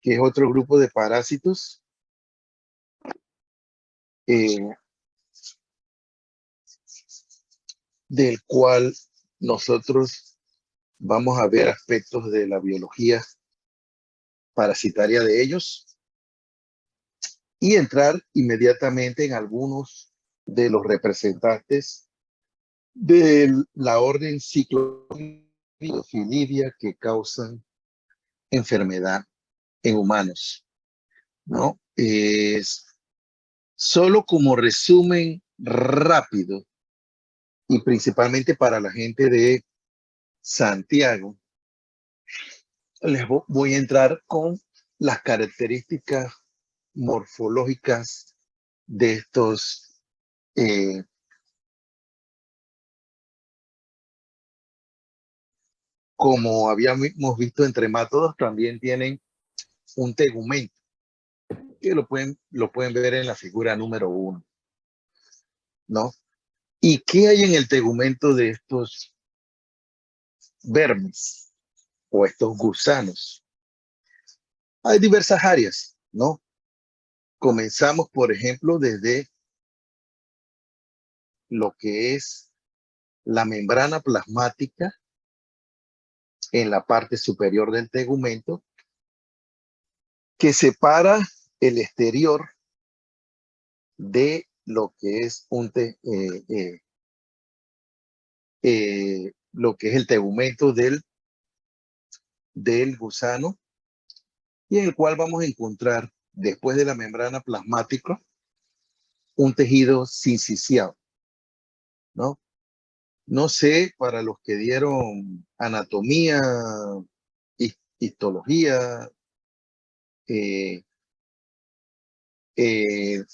que es otro grupo de parásitos, eh, del cual nosotros vamos a ver aspectos de la biología parasitaria de ellos y entrar inmediatamente en algunos de los representantes de la orden Ciclofilidia que causan enfermedad en humanos, ¿no? Solo como resumen rápido y principalmente para la gente de Santiago, les voy a entrar con las características morfológicas de estos como habíamos visto entre mátodos, también tienen un tegumento, que lo pueden ver en la figura número 1, ¿no? ¿Y qué hay en el tegumento de estos vermes o estos gusanos? Hay diversas áreas, ¿no? Comenzamos, por ejemplo, desde lo que es la membrana plasmática en la parte superior del tegumento, que separa el exterior de lo que es lo que es el tegumento del gusano, y en el cual vamos a encontrar, después de la membrana plasmática, un tejido sinciciado, ¿no? No sé, para los que dieron anatomía, histología, eh, el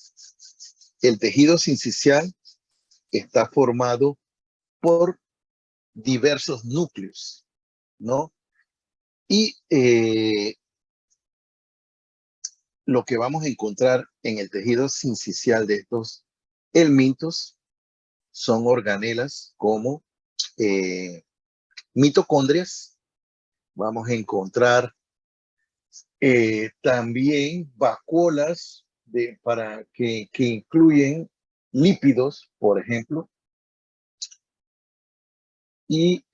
tejido sincicial está formado por diversos núcleos, ¿no? Y lo que vamos a encontrar en el tejido sincicial de estos helmintos son organelas como mitocondrias. Vamos a encontrar también vacuolas que incluyen lípidos, por ejemplo, y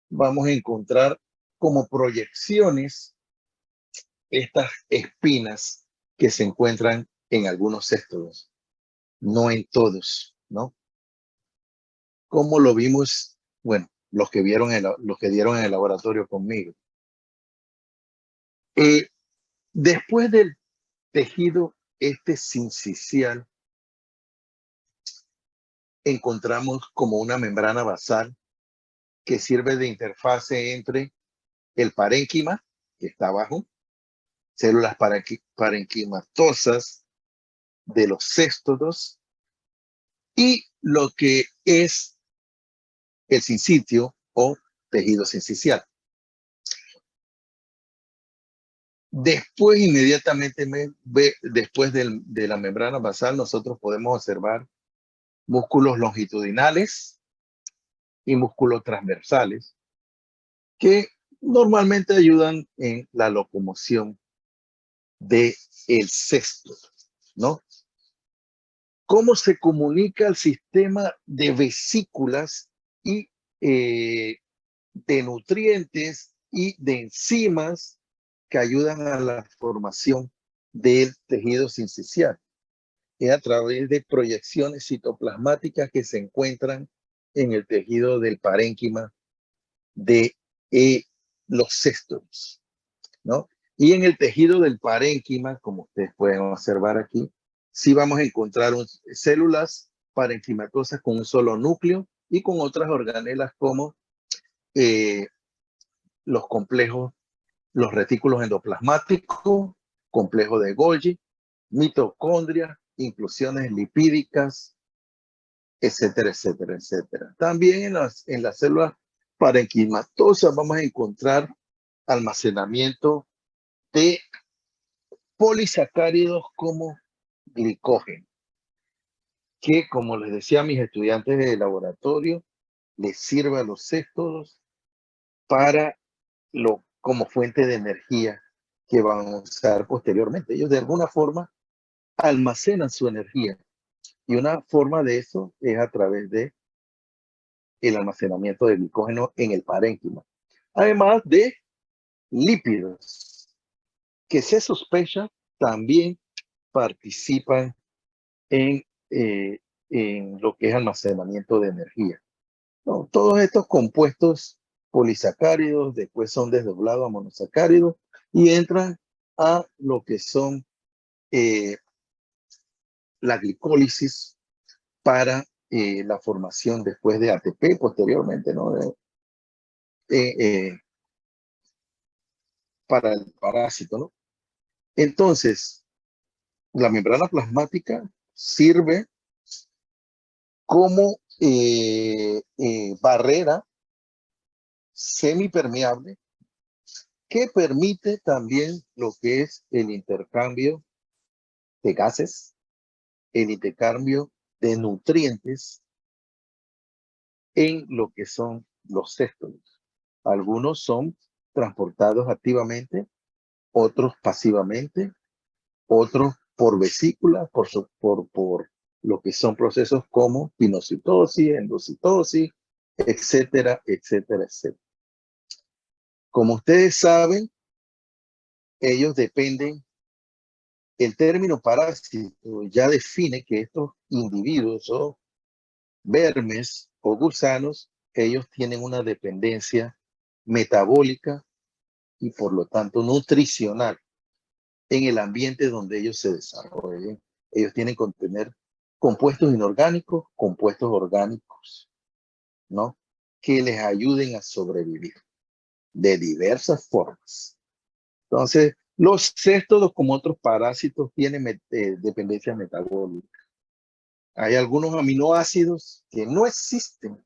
vamos a encontrar como proyecciones estas espinas que se encuentran en algunos céstodos, no en todos, ¿no? Como lo vimos, bueno, los que dieron en el laboratorio conmigo. Después del tejido sincicial, encontramos como una membrana basal que sirve de interfase entre el parénquima, que está abajo, células parenquimatosas de los céstodos, y lo que es el sincitio o tejido sincicial. Después, inmediatamente, después de la membrana basal, nosotros podemos observar músculos longitudinales y músculos transversales que normalmente ayudan en la locomoción del cesto, ¿no? ¿Cómo se comunica el sistema de vesículas y de nutrientes y de enzimas que ayudan a la formación del tejido sincicial? Es a través de proyecciones citoplasmáticas que se encuentran en el tejido del parénquima de los céstodos, ¿no? Y en el tejido del parénquima, como ustedes pueden observar aquí, sí vamos a encontrar células parenquimatosas con un solo núcleo y con otras organelas como los complejos, los retículos endoplasmáticos, complejo de Golgi, mitocondria, inclusiones lipídicas, etcétera, etcétera, etcétera. También en las células parenquimatosas vamos a encontrar almacenamiento de polisacáridos como glicógeno, que, como les decía a mis estudiantes de laboratorio, les sirve a los céstodos para como fuente de energía que van a usar posteriormente. Ellos de alguna forma almacenan su energía y una forma de eso es a través de el almacenamiento de glucógeno en el parénquima, además de lípidos que se sospecha también participan en, eh, en lo que es almacenamiento de energía, ¿no? Todos estos compuestos polisacáridos después son desdoblados a monosacáridos y entran a lo que son eh, la glicólisis para la formación después de ATP posteriormente, ¿no? Eh, eh, para el parásito, ¿no? Entonces, la membrana plasmática sirve como barrera semipermeable que permite también lo que es el intercambio de gases, el intercambio de nutrientes en lo que son los céstolos. Algunos son transportados activamente, otros pasivamente, otros por vesícula, por lo que son procesos como pinocitosis, endocitosis, etcétera, etcétera, etcétera. Como ustedes saben, ellos dependen, el término parásito ya define que estos individuos o vermes o gusanos, ellos tienen una dependencia metabólica y por lo tanto nutricional en el ambiente donde ellos se desarrollen. Ellos tienen que contener compuestos inorgánicos, compuestos orgánicos, ¿no? Que les ayuden a sobrevivir de diversas formas. Entonces, los céstodos, como otros parásitos, tienen dependencia metabólica. Hay algunos aminoácidos que no existen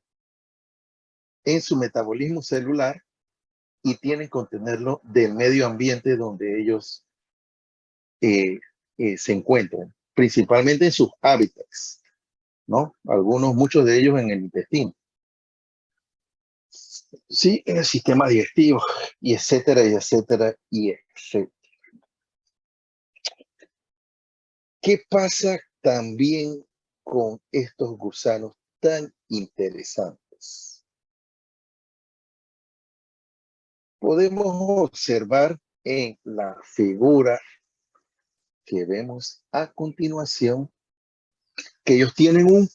en su metabolismo celular y tienen que contenerlo del medio ambiente donde ellos se encuentran, principalmente en sus hábitats, ¿no? Muchos de ellos en el intestino. Sí, en el sistema digestivo, y etcétera, y etcétera, y etcétera. ¿Qué pasa también con estos gusanos tan interesantes? Podemos observar en la figura que vemos a continuación que ellos tienen un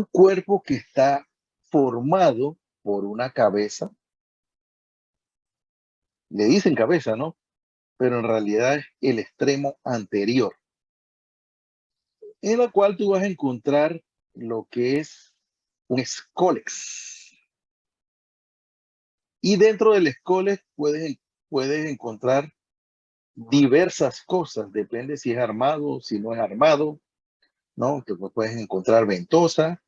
cuerpo que está formado por una cabeza, le dicen cabeza, ¿no? Pero en realidad es el extremo anterior, en la cual tú vas a encontrar lo que es un escólex. Y dentro del escólex puedes encontrar diversas cosas, depende si es armado, si no es armado, ¿no? Que puedes encontrar ventosa,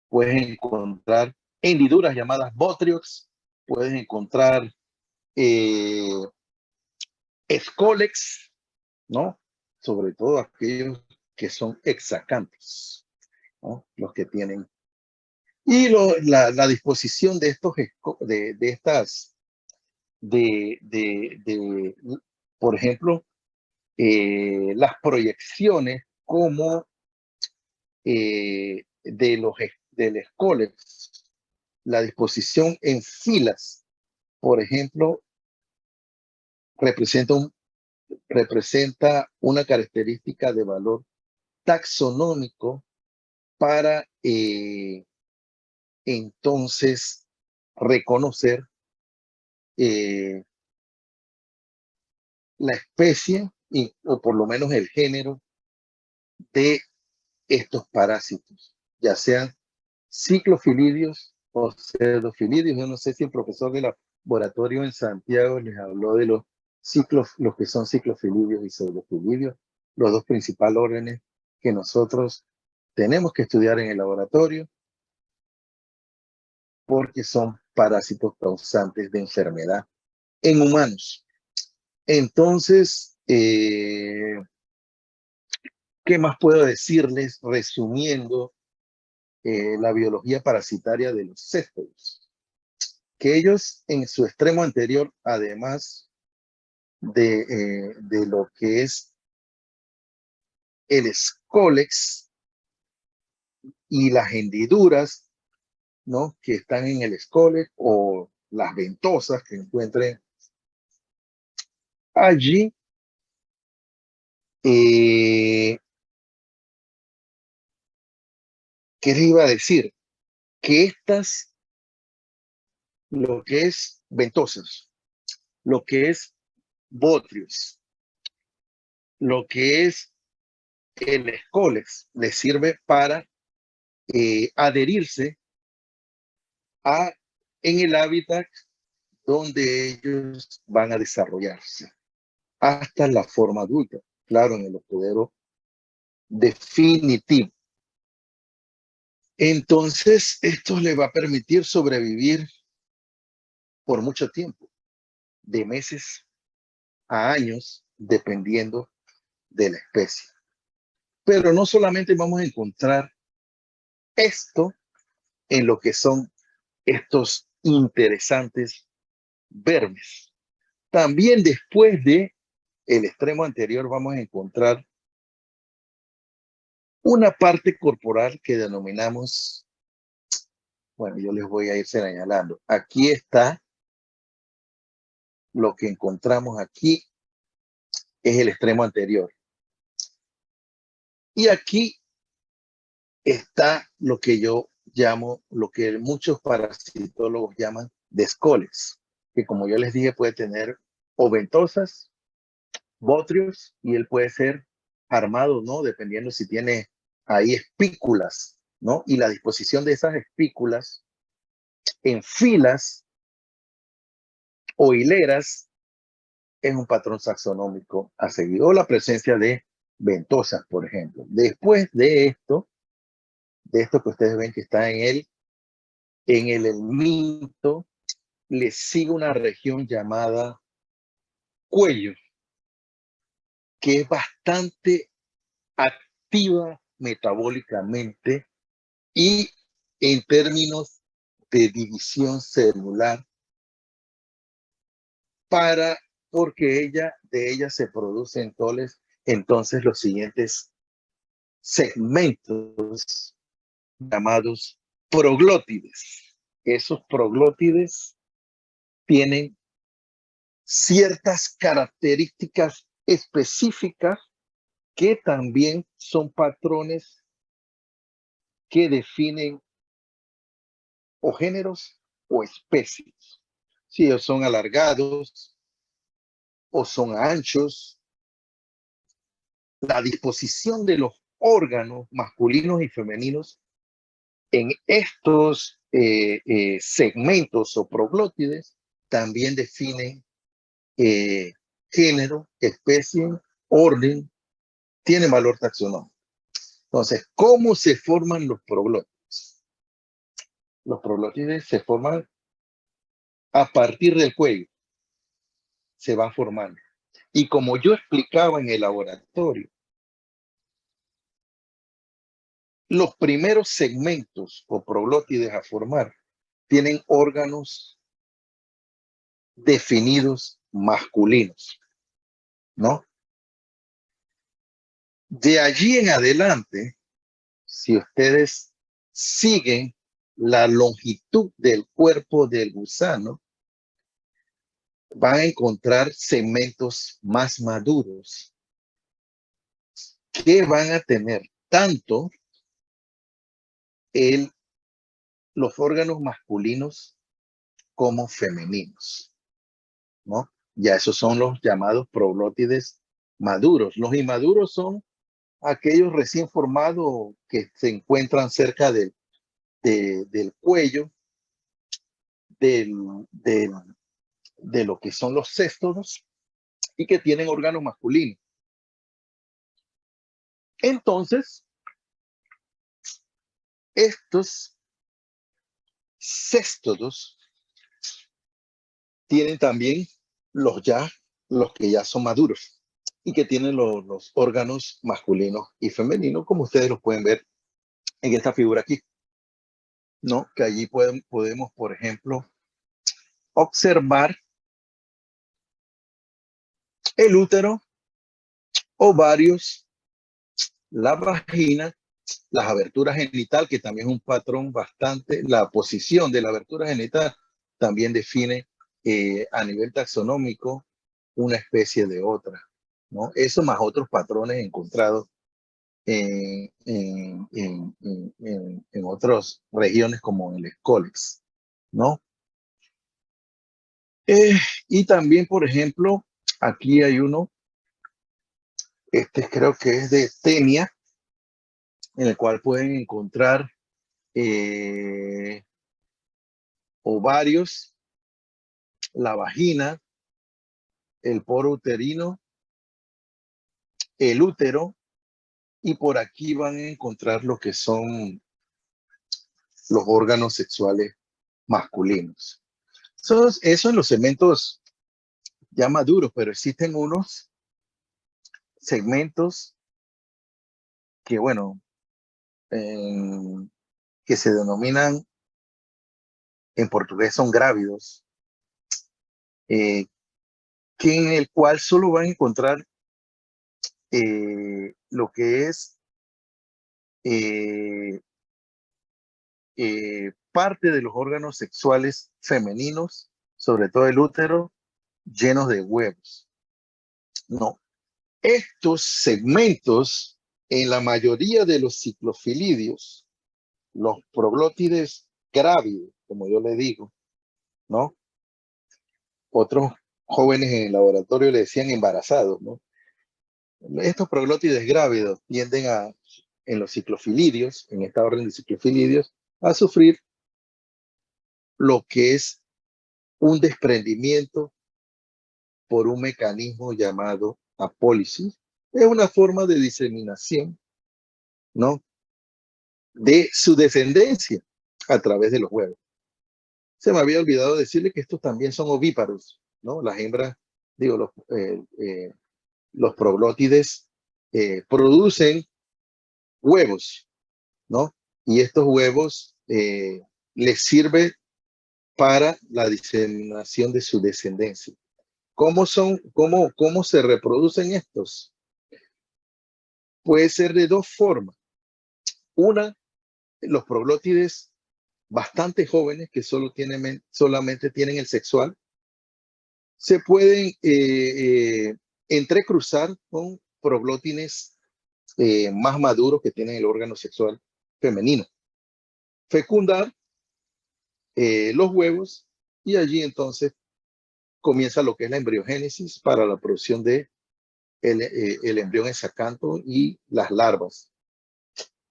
puedes encontrar hendiduras llamadas botriox, puedes encontrar escólex, ¿no? Sobre todo aquellos que son hexacantos, ¿no? Los que tienen. Y la disposición de estos, de estas, por ejemplo, las proyecciones como del escólex, la disposición en filas, por ejemplo, representa, representa una característica de valor taxonómico para entonces reconocer la especie o por lo menos el género de estos parásitos, ya sean ciclofilidios o pseudofilidios. Yo no sé si el profesor del laboratorio en Santiago les habló de los que son ciclofilidios y pseudofilidios, los dos principales órdenes que nosotros tenemos que estudiar en el laboratorio porque son parásitos causantes de enfermedad en humanos. Entonces, ¿qué más puedo decirles resumiendo la biología parasitaria de los céstodos? que ellos en su extremo anterior, además de lo que es el escólex y las hendiduras, ¿no? Que están en el escólex o las ventosas que encuentren allí. ¿Qué les iba a decir? Que estas, lo que es ventosas, lo que es botrios, lo que es el escólex, les sirve para adherirse en el hábitat donde ellos van a desarrollarse hasta la forma adulta, claro, en el hospedero definitivo. Entonces, esto le va a permitir sobrevivir por mucho tiempo, de meses a años, dependiendo de la especie. Pero no solamente vamos a encontrar esto en lo que son estos interesantes vermes. También después de el extremo anterior vamos a encontrar una parte corporal que denominamos, bueno, yo les voy a ir señalando. Aquí está lo que encontramos aquí, es el extremo anterior. Y aquí está lo que yo llamo, lo que muchos parasitólogos llaman descoles, que como yo les dije puede tener o ventosas, botrios, y él puede ser armado, ¿no? Dependiendo si tiene ahí espículas, ¿no? Y la disposición de esas espículas en filas o hileras es un patrón taxonómico a seguir, o la presencia de ventosas, por ejemplo. Después de esto que ustedes ven que está en el helminto, le sigue una región llamada cuello, que es bastante activa metabólicamente y en términos de división celular, porque de ella se producen entonces los siguientes segmentos llamados proglótides. Esos proglótides tienen ciertas características específicas que también son patrones que definen o géneros o especies. Si ellos son alargados o son anchos, la disposición de los órganos masculinos y femeninos en estos segmentos o proglótides también definen género, especie, orden, tiene valor taxonómico. Entonces, ¿cómo se forman los proglótides? Los proglótides se forman a partir del cuello, se van formando. Y como yo explicaba en el laboratorio, los primeros segmentos o proglótides a formar tienen órganos definidos masculinos, ¿no? De allí en adelante, si ustedes siguen la longitud del cuerpo del gusano, van a encontrar segmentos más maduros que van a tener tanto los órganos masculinos como femeninos, ¿no? Ya esos son los llamados proglótides maduros. Los inmaduros son aquellos recién formados que se encuentran cerca del cuello, de lo que son los céstodos y que tienen órganos masculinos. Entonces, estos céstodos tienen también los que ya son maduros y que tienen los órganos masculinos y femeninos, como ustedes los pueden ver en esta figura aquí, ¿no? Que allí podemos, por ejemplo, observar el útero, ovarios, la vagina, las aberturas genital, que también es un patrón bastante, la posición de la abertura genital también define a nivel taxonómico una especie de otra, ¿no? Eso más otros patrones encontrados en otras regiones como en el Scolex, ¿no? Y también, por ejemplo, aquí hay uno, este creo que es de Tenia, en el cual pueden encontrar ovarios, la vagina, el poro uterino, el útero, y por aquí van a encontrar lo que son los órganos sexuales masculinos. Eso en los segmentos ya maduros, pero existen unos segmentos que, bueno, que se denominan en portugués son grávidos, que en el cual solo van a encontrar lo que es parte de los órganos sexuales femeninos, sobre todo el útero, llenos de huevos. No, estos segmentos, en la mayoría de los ciclofilidios, los proglótides grávidos, como yo le digo, ¿no? Otros jóvenes en el laboratorio le decían embarazados, ¿no? Estos proglótides grávidos tienden a, en los ciclofilidios, en esta orden de ciclofilidios, a sufrir lo que es un desprendimiento por un mecanismo llamado apólisis. Es una forma de diseminación, ¿no?, de su descendencia a través de los huevos. Se me había olvidado decirle que estos también son ovíparos, ¿no? Las hembras, digo, los proglótides producen huevos, ¿no? Y estos huevos les sirven para la diseminación de su descendencia. ¿Cómo se reproducen estos? Puede ser de dos formas. Una, los proglótides bastante jóvenes que solamente tienen el sexual, se pueden entrecruzar con proglótines más maduros que tienen el órgano sexual femenino. Fecundar los huevos y allí entonces comienza lo que es la embriogénesis para la producción de el embrión en sacanto y las larvas,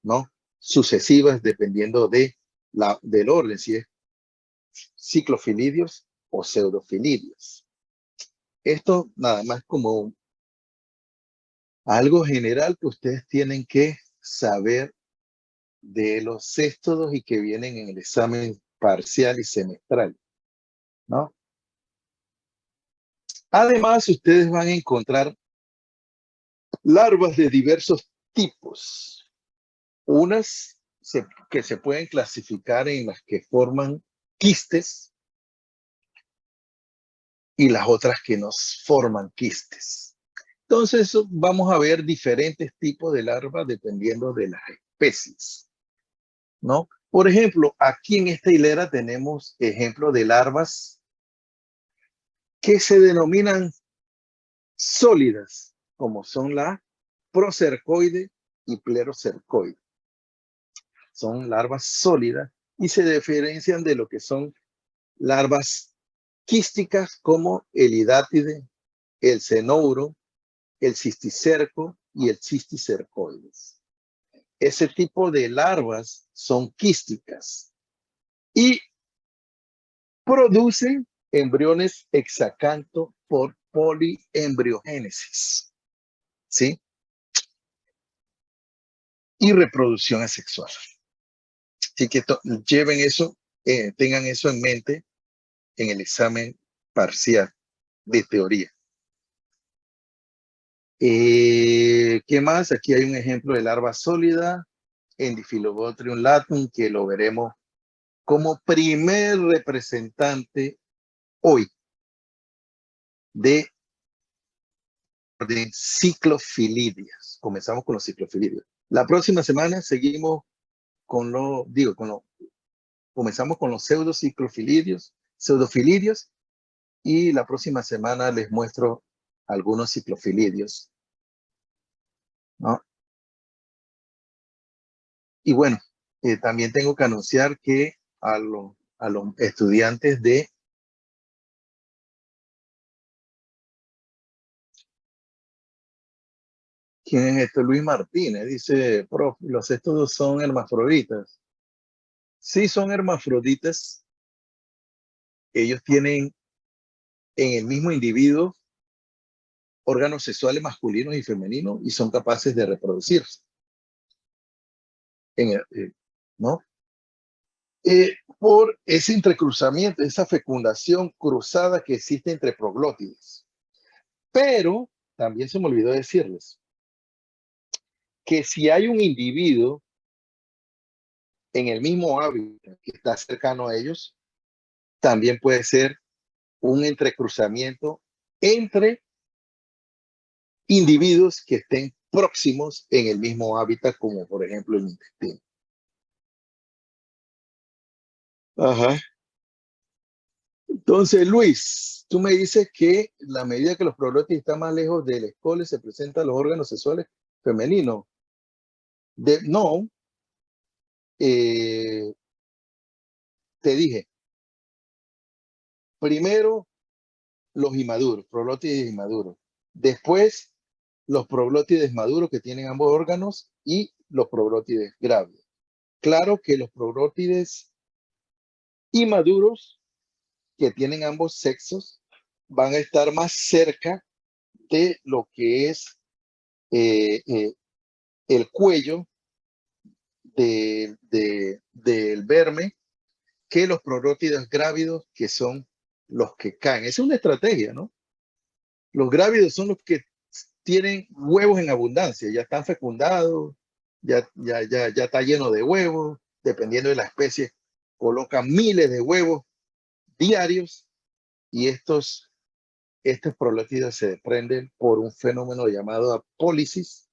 ¿no? Sucesivas dependiendo del orden, si es ciclofilidios o pseudofilidios. Esto nada más como algo general que ustedes tienen que saber de los céstodos y que vienen en el examen parcial y semestral, ¿no? Además, ustedes van a encontrar larvas de diversos tipos. Unas que se pueden clasificar en las que forman quistes y las otras que nos forman quistes. Entonces, vamos a ver diferentes tipos de larvas dependiendo de las especies, ¿no? Por ejemplo, aquí en esta hilera tenemos ejemplos de larvas que se denominan sólidas, como son la procercoide y plerocercoide. Son larvas sólidas y se diferencian de lo que son larvas quísticas como el hidátide, el cenouro, el cisticerco y el cisticercoides. Ese tipo de larvas son quísticas y producen embriones hexacanto por poliembriogénesis, ¿sí? Y reproducción asexual. Así que lleven eso, tengan eso en mente en el examen parcial de teoría. ¿Qué más? Aquí hay un ejemplo de larva sólida, Endiphylobothrium latum, que lo veremos como primer representante hoy de ciclofilidias. Comenzamos con los ciclofilidios. La próxima semana seguimos con comenzamos con los pseudofilidios, y la próxima semana les muestro algunos ciclofilidios, ¿no? Y bueno, también tengo que anunciar que a los estudiantes de ¿quién es esto? Luis Martínez dice, prof, los estos son hermafroditas. Sí, son hermafroditas. Ellos tienen en el mismo individuo órganos sexuales masculinos y femeninos y son capaces de reproducirse. ¿No? Por ese entrecruzamiento, esa fecundación cruzada que existe entre proglótides. Pero también se me olvidó decirles que si hay un individuo en el mismo hábitat que está cercano a ellos, también puede ser un entrecruzamiento entre individuos que estén próximos en el mismo hábitat, como por ejemplo el intestino. Ajá. Entonces, Luis, tú me dices que la medida que los proglótides están más lejos del escole se presentan los órganos sexuales femeninos. No, te dije, primero los inmaduros, proglótides inmaduros. Después, los proglótides maduros que tienen ambos órganos y los proglótides grávidos. Claro que los proglótides inmaduros que tienen ambos sexos van a estar más cerca de lo que es el cuello del verme que los proglótides grávidos, que son los que caen. Esa es una estrategia, ¿no? Los grávidos son los que tienen huevos en abundancia, ya están fecundados, ya está lleno de huevos, dependiendo de la especie, colocan miles de huevos diarios y estos proglótidos se desprenden por un fenómeno llamado apólisis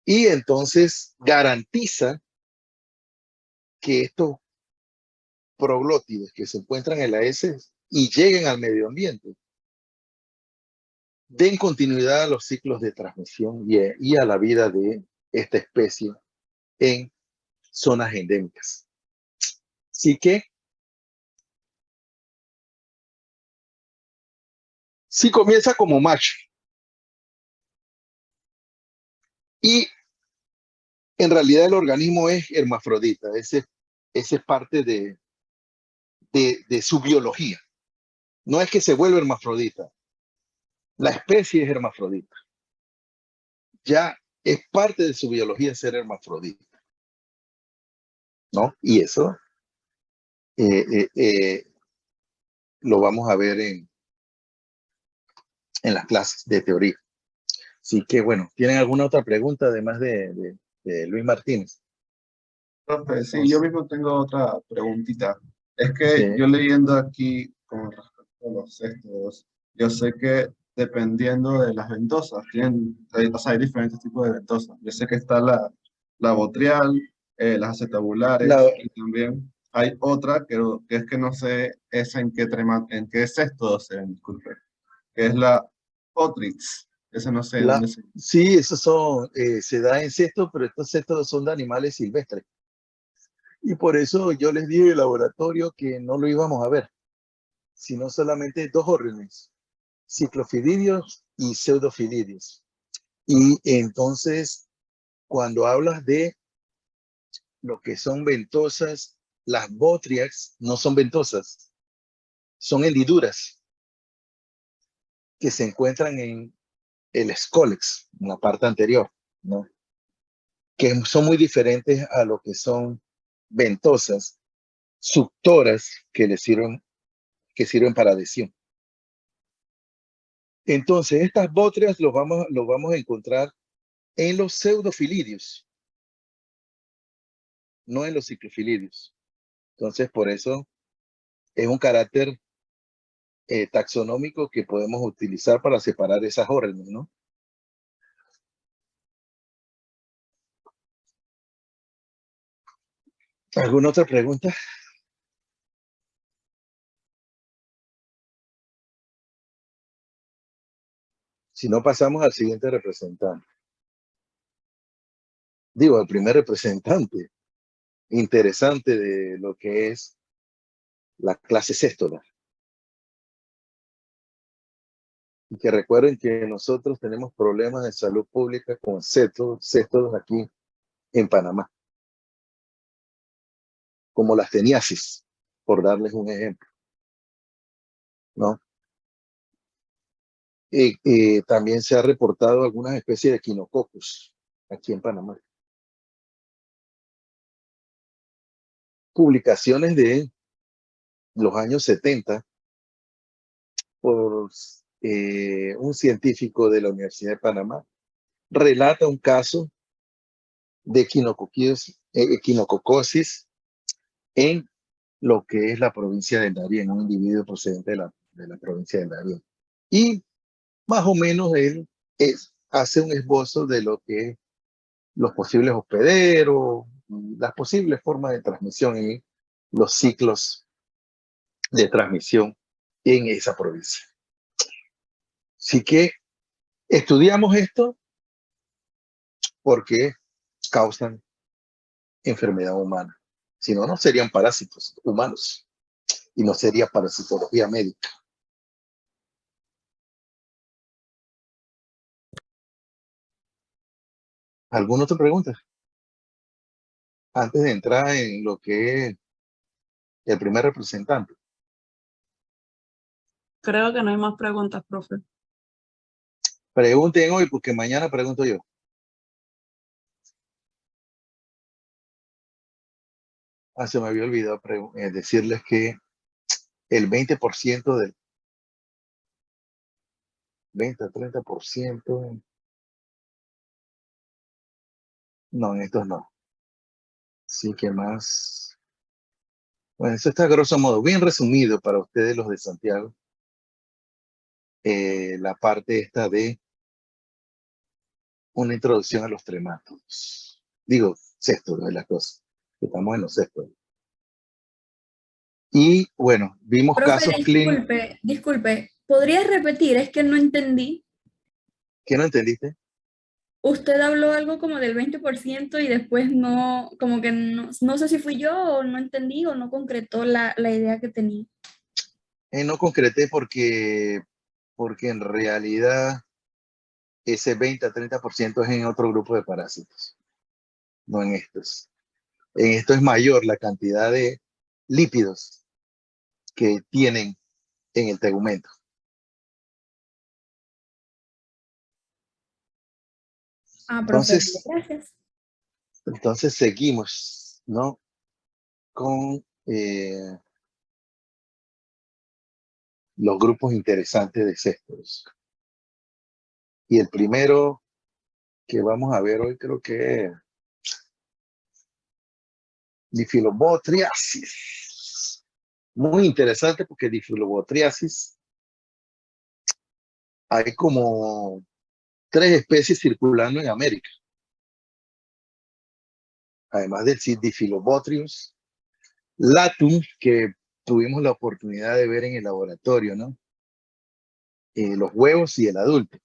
y entonces garantiza que estos proglótides que se encuentran en la heces y lleguen al medio den continuidad a los ciclos de transmisión y a la vida de esta especie en zonas endémicas. Así que sí comienza como macho y en realidad el organismo es hermafrodita. Ese es parte de su biología. No es que se vuelva hermafrodita. La especie es hermafrodita. Ya es parte de su biología ser hermafrodita, ¿no? Y eso lo vamos a ver en las clases de teoría. Así que bueno, ¿tienen alguna otra pregunta además de Luis Martínez? Profe, sí, yo mismo tengo otra preguntita. Es que Sí, yo leyendo aquí con respecto a los cestos, yo sé que dependiendo de las ventosas, o sea, hay diferentes tipos de ventosas. Yo sé que está la botrial, las la, acetabulares, y también hay otra que es que no sé esa en qué cesto se ven, disculpe, que es la Otrix. Ese no sé dónde se... sí, esos son, se da en cestos, pero estos cestos son de animales silvestres. Y por eso yo les dije en el laboratorio que no lo íbamos a ver, sino solamente dos órdenes, ciclofilidios y pseudofilidios. Y entonces, cuando hablas de lo que son ventosas, las botrias no son ventosas, son hendiduras que se encuentran en el escólex, en la parte anterior, ¿no? Que son muy diferentes a lo que son ventosas, suctoras que sirven para adhesión. Entonces, estas botrias los vamos a encontrar en los pseudofilidios, no en los ciclofilidios. Entonces, por eso es un carácter taxonómico que podemos utilizar para separar esas órdenes, ¿no? ¿Alguna otra pregunta? Si no, pasamos al siguiente representante. Digo, al primer representante interesante de lo que es la clase céstola. Y que recuerden que nosotros tenemos problemas de salud pública con céstodos aquí en Panamá, como las teniasis, por darles un ejemplo, ¿no? Y también se ha reportado algunas especies de quinococos aquí en Panamá. Publicaciones de los años 70 por un científico de la Universidad de Panamá, relata un caso de quinococosis en lo que es la provincia del Darién, un individuo procedente de la provincia del Darién. Y más o menos él hace un esbozo de lo que es los posibles hospederos, las posibles formas de transmisión y los ciclos de transmisión en esa provincia. Así que estudiamos esto porque causan enfermedad humana. Si no, no serían parásitos humanos y no sería parasitología médica. ¿Alguna otra pregunta? Antes de entrar en lo que es el primer representante. Creo que no hay más preguntas, profe. Pregunten hoy porque mañana pregunto yo. Se me había olvidado decirles que el 20% del 20 a 30%, no, en estos no. Sí que más. Bueno, eso está a grosso modo, bien resumido para ustedes los de Santiago. La parte esta de una introducción a los tremátodos. Digo, sexto de las cosas. Estamos en los sextos. Y bueno, vimos Profe, casos clínicos. disculpe, ¿podrías repetir? Es que no entendí. ¿Qué no entendiste? Usted habló algo como del 20% y después no, como que no sé si fui yo o no entendí o no concretó la idea que tenía. No concreté porque en realidad ese 20 a 30% es en otro grupo de parásitos, no en estos. En esto es mayor la cantidad de lípidos que tienen en el tegumento. Profe, Entonces, gracias. entonces seguimos, ¿no? Con los grupos interesantes de cestos. Y el primero que vamos a ver hoy creo que es Difilobotriasis. Muy interesante porque Difilobotriasis hay como 3 especies circulando en América. Además del Difilobotrius latum, que tuvimos la oportunidad de ver en el laboratorio, ¿no? Los huevos y el adulto.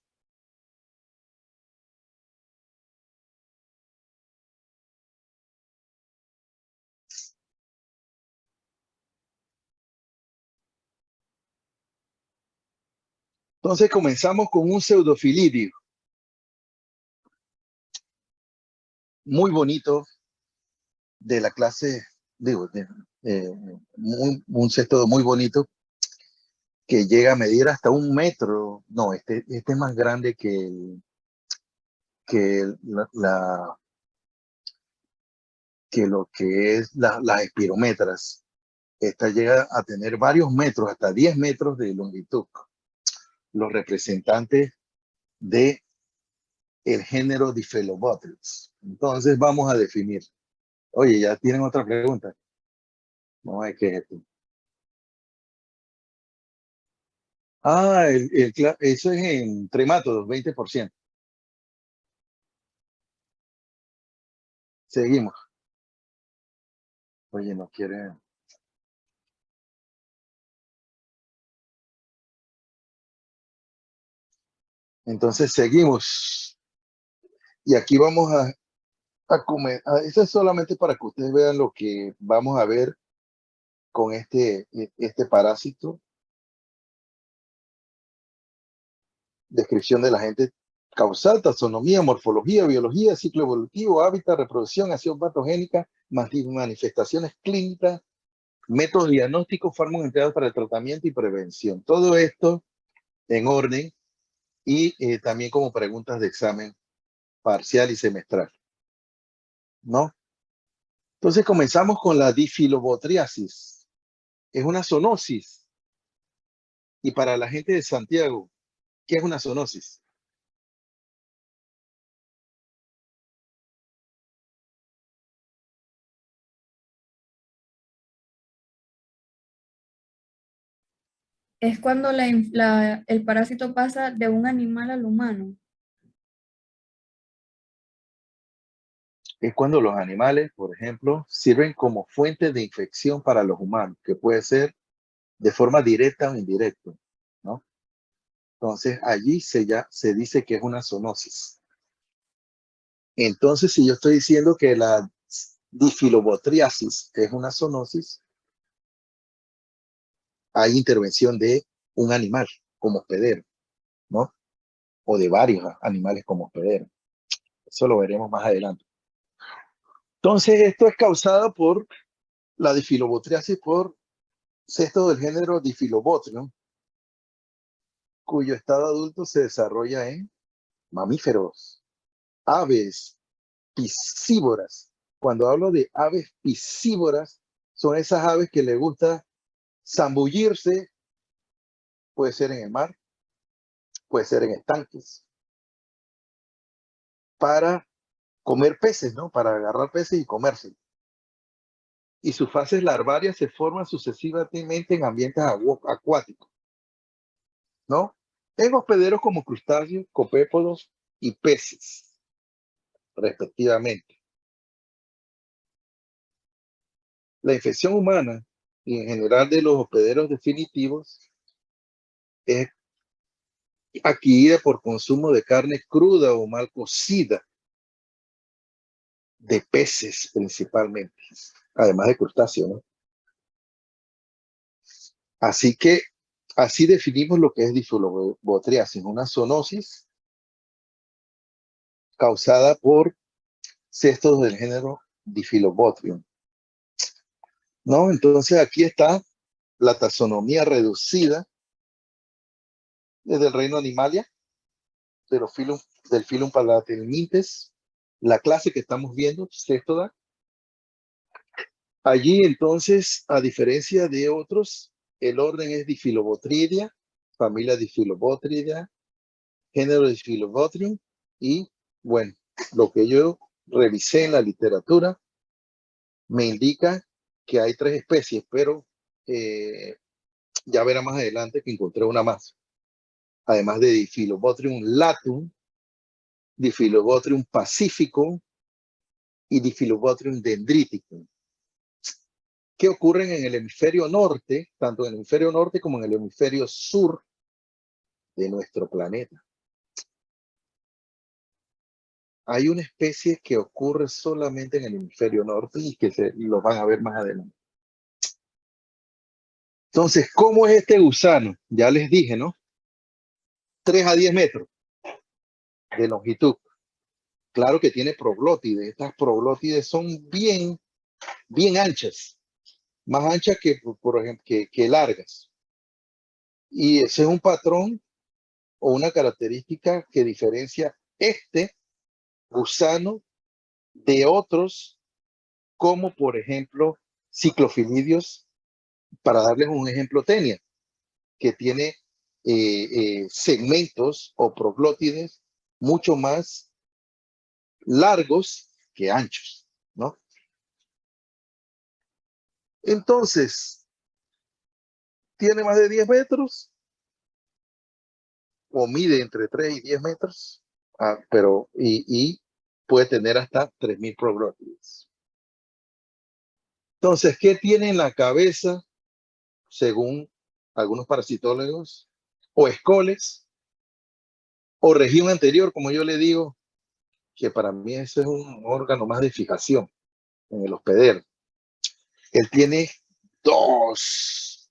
Entonces comenzamos con un pseudofilidio. Muy bonito, de la clase, digo, un cesto muy bonito, que llega a medir hasta 1 metro. No, este es más grande que lo que es las espirometras. Esta llega a tener varios metros, hasta 10 metros de longitud. Los representantes de el género Difelobotrys. Entonces vamos a definir. Oye, ¿ya tienen otra pregunta? Vamos a ver qué es esto. Ah, eso es en tremátodos, 20%. Seguimos. Oye, no quiere. Entonces seguimos. Y aquí vamos a comer. Esto es solamente para que ustedes vean lo que vamos a ver con este parásito. Descripción del agente causal, taxonomía, morfología, biología, ciclo evolutivo, hábitat, reproducción, acción patogénica, manifestaciones clínicas, métodos diagnósticos, fármacos empleados para el tratamiento y prevención. Todo esto en orden y también como preguntas de examen parcial y semestral, ¿no? Entonces comenzamos con la difilobotriasis. Es una zoonosis. Y para la gente de Santiago, ¿qué es una zoonosis? Es cuando el parásito pasa de un animal al humano. Es cuando los animales, por ejemplo, sirven como fuente de infección para los humanos, que puede ser de forma directa o indirecta, ¿no? Entonces, allí ya se dice que es una zoonosis. Entonces, si yo estoy diciendo que la difilobotriasis es una zoonosis, hay intervención de un animal como hospedero, ¿no? O de varios animales como hospedero. Eso lo veremos más adelante. Entonces, esto es causado por la difilobotriasis por cesto del género Diphyllobothrium, cuyo estado adulto se desarrolla en mamíferos, aves piscívoras. Cuando hablo de aves piscívoras, son esas aves que les gusta zambullirse, puede ser en el mar, puede ser en estanques, para comer peces, ¿no? Para agarrar peces y comerse. Y sus fases larvarias se forman sucesivamente en ambientes acuáticos, ¿no? En hospederos como crustáceos, copépodos y peces, respectivamente. La infección humana y en general de los hospederos definitivos es adquirida por consumo de carne cruda o mal cocida, de peces principalmente, además de crustáceos, ¿no? Así que así definimos lo que es difilobotriasis, una zoonosis causada por cestos del género Diphyllobothrium, ¿no? Entonces aquí está la taxonomía reducida desde el reino Animalia, del filum Palatinmintes, la clase que estamos viendo, Cestoda. Allí entonces, a diferencia de otros, el orden es Diphyllobothridia, familia Diphyllobothridia, género Diphyllobothrium y, bueno, lo que yo revisé en la literatura me indica que hay 3 especies, pero ya verá más adelante que encontré una más. Además de Diphyllobothrium latum, Diphyllobothrium pacificum y Diphyllobothrium dendriticum, que ocurren en el hemisferio norte, tanto en el hemisferio norte como en el hemisferio sur de nuestro planeta. Hay una especie que ocurre solamente en el hemisferio norte y que lo van a ver más adelante. Entonces, ¿cómo es este gusano? Ya les dije, ¿no? 3 a 10 metros de longitud. Claro que tiene proglótides. Estas proglótides son bien anchas, más anchas que, por ejemplo, que largas. Y ese es un patrón o una característica que diferencia este gusano de otros, como por ejemplo ciclofilidios, para darles un ejemplo, tenia, que tiene segmentos o proglótides mucho más largos que anchos, ¿no? Entonces, tiene más de 10 metros, o mide entre 3 y 10 metros, pero y puede tener hasta 3.000 proglótides. Entonces, ¿qué tiene en la cabeza, según algunos parasitólogos, o escoles, o región anterior, como yo le digo, que para mí ese es un órgano más de fijación en el hospedero? Él tiene 2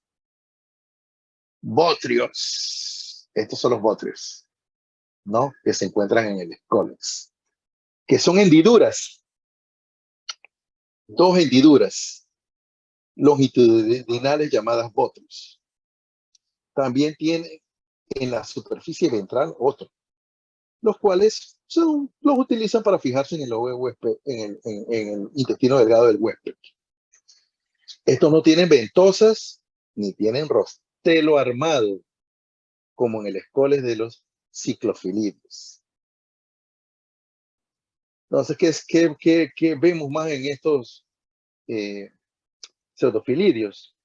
botrios. Estos son los botrios, ¿no? Que se encuentran en el escolex, que son hendiduras, 2 hendiduras longitudinales llamadas botrios. También tiene en la superficie ventral otro, los cuales los utilizan para fijarse en el huésped, en el intestino delgado del huésped. Estos no tienen ventosas ni tienen rostelo armado, como en el escoles de los ciclofilidios. Entonces, ¿qué vemos más en estos pseudofilidios?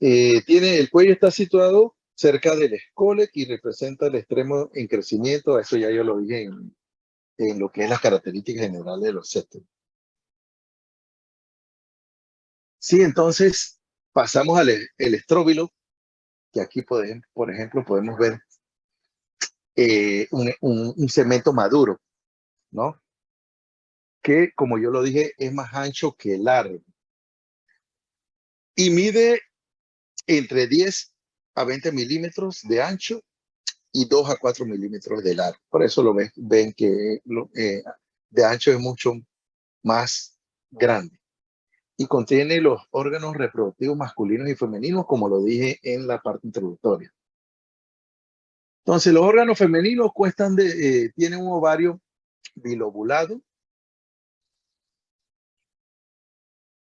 El cuello está situado cerca del escole y representa el extremo en crecimiento. Eso ya yo lo dije en lo que es las características generales de los cestos. Sí, entonces pasamos al el estróbilo, que aquí por ejemplo podemos ver un cemento maduro, ¿no? Que, como yo lo dije, es más ancho que largo y mide entre 10 a 20 milímetros de ancho y 2 a 4 milímetros de largo. Por eso ven que de ancho es mucho más grande y contiene los órganos reproductivos masculinos y femeninos, como lo dije en la parte introductoria. Entonces, los órganos femeninos tienen un ovario bilobulado.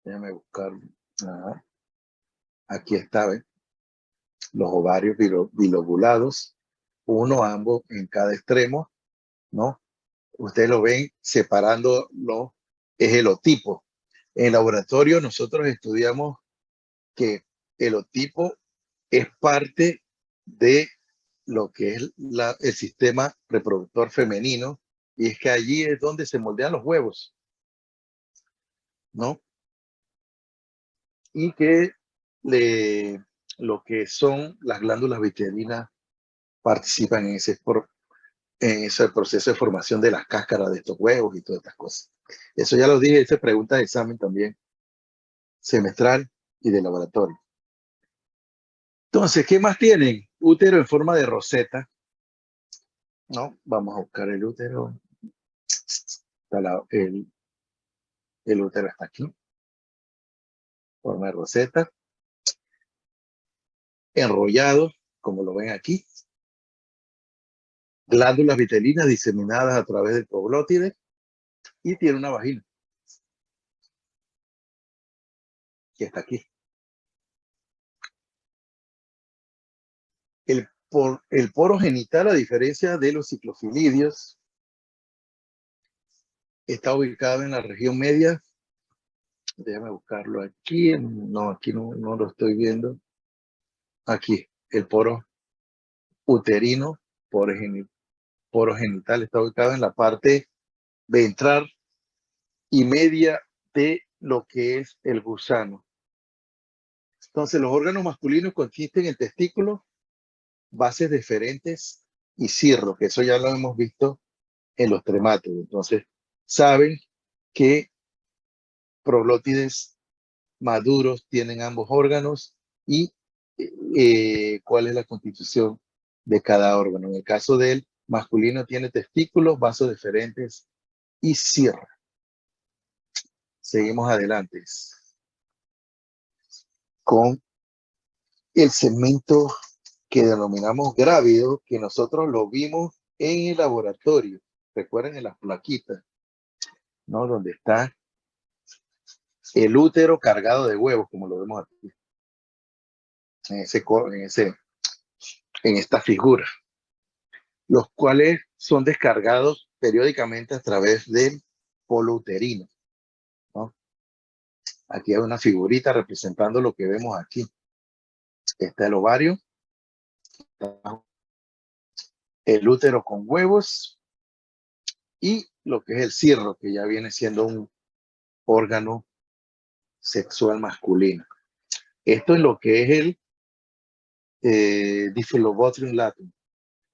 Déjame buscarlo. Aquí está, ¿ven? Los ovarios bilobulados, ambos en cada extremo, ¿no? Ustedes lo ven separando es el otipo. En el laboratorio nosotros estudiamos que el otipo es parte de lo que es el sistema reproductor femenino, y es que allí es donde se moldean los huevos, ¿no? Y que lo que son las glándulas vitellinas participan en ese proceso de formación de las cáscaras de estos huevos y todas estas cosas. Eso ya lo dije, esta pregunta de examen también, semestral y de laboratorio. Entonces, ¿qué más tienen? Útero en forma de roseta, ¿no? Vamos a buscar el útero. El útero está aquí, forma de roseta, enrollado, como lo ven aquí, glándulas vitelinas diseminadas a través del proglótide y tiene una vagina, que está aquí. El poro genital, a diferencia de los ciclofilidios, está ubicado en la región media. Déjame buscarlo aquí. No, aquí no lo estoy viendo. Aquí, el poro uterino, poro genital, está ubicado en la parte ventral y media de lo que es el gusano. Entonces, los órganos masculinos consisten en testículos, bases deferentes y cirro, que eso ya lo hemos visto en los tremátodos. Entonces, saben que proglótides maduros tienen ambos órganos y cuál es la constitución de cada órgano. En el caso del masculino tiene testículos, vasos deferentes y cirro. Seguimos adelante con el segmento que denominamos grávido, que nosotros lo vimos en el laboratorio. Recuerden, en las plaquitas, ¿no? Donde está el útero cargado de huevos, como lo vemos aquí, en esta figura, los cuales son descargados periódicamente a través del polo uterino, ¿no? Aquí hay una figurita representando lo que vemos aquí. Está el ovario, el útero con huevos y lo que es el cirro, que ya viene siendo un órgano sexual masculino. Esto es lo que es el Diphyllobothrium latum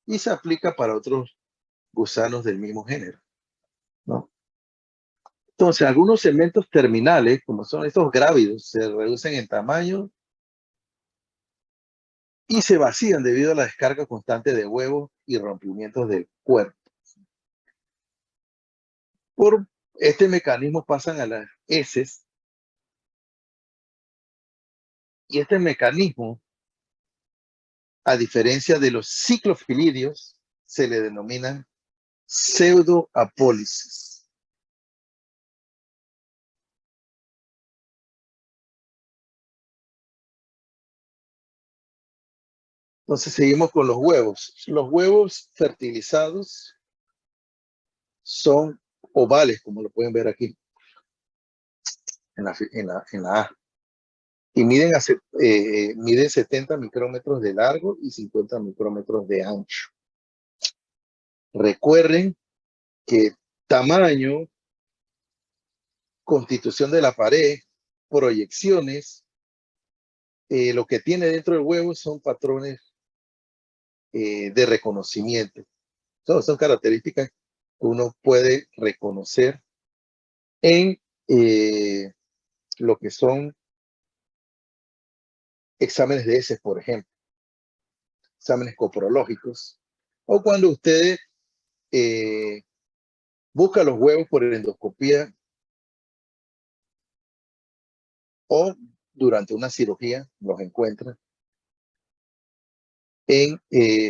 y se aplica para otros gusanos del mismo género, ¿no? Entonces, algunos segmentos terminales, como son estos grávidos, se reducen en tamaño y se vacían debido a la descarga constante de huevos y rompimientos del cuerpo. Por este mecanismo pasan a las heces y este mecanismo, a diferencia de los ciclofilidios, se le denomina pseudoapólisis. Entonces seguimos con los huevos. Los huevos fertilizados son ovales, como lo pueden ver aquí en la A. Y miden 70 micrómetros de largo y 50 micrómetros de ancho. Recuerden que tamaño, constitución de la pared, proyecciones, lo que tiene dentro del huevo son patrones de reconocimiento. Son características que uno puede reconocer en lo que son exámenes de heces, por ejemplo, exámenes coprológicos, o cuando ustedes buscan los huevos por endoscopía o durante una cirugía, los encuentran en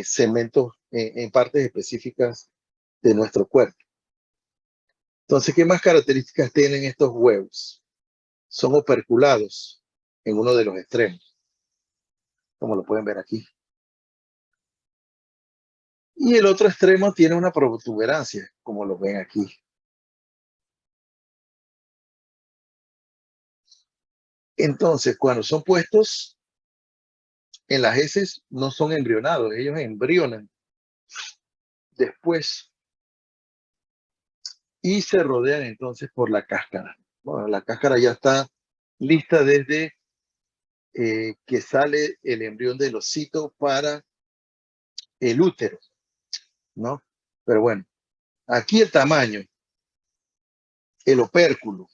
segmentos, en partes específicas de nuestro cuerpo. Entonces, ¿qué más características tienen estos huevos? Son operculados en uno de los extremos, como lo pueden ver aquí. Y el otro extremo tiene una protuberancia, como lo ven aquí. Entonces, cuando son puestos en las heces, no son embrionados, ellos embrionan después y se rodean entonces por la cáscara. Bueno, la cáscara ya está lista desde que sale el embrión del osito para el útero, ¿no? Pero bueno, aquí el tamaño, el opérculo,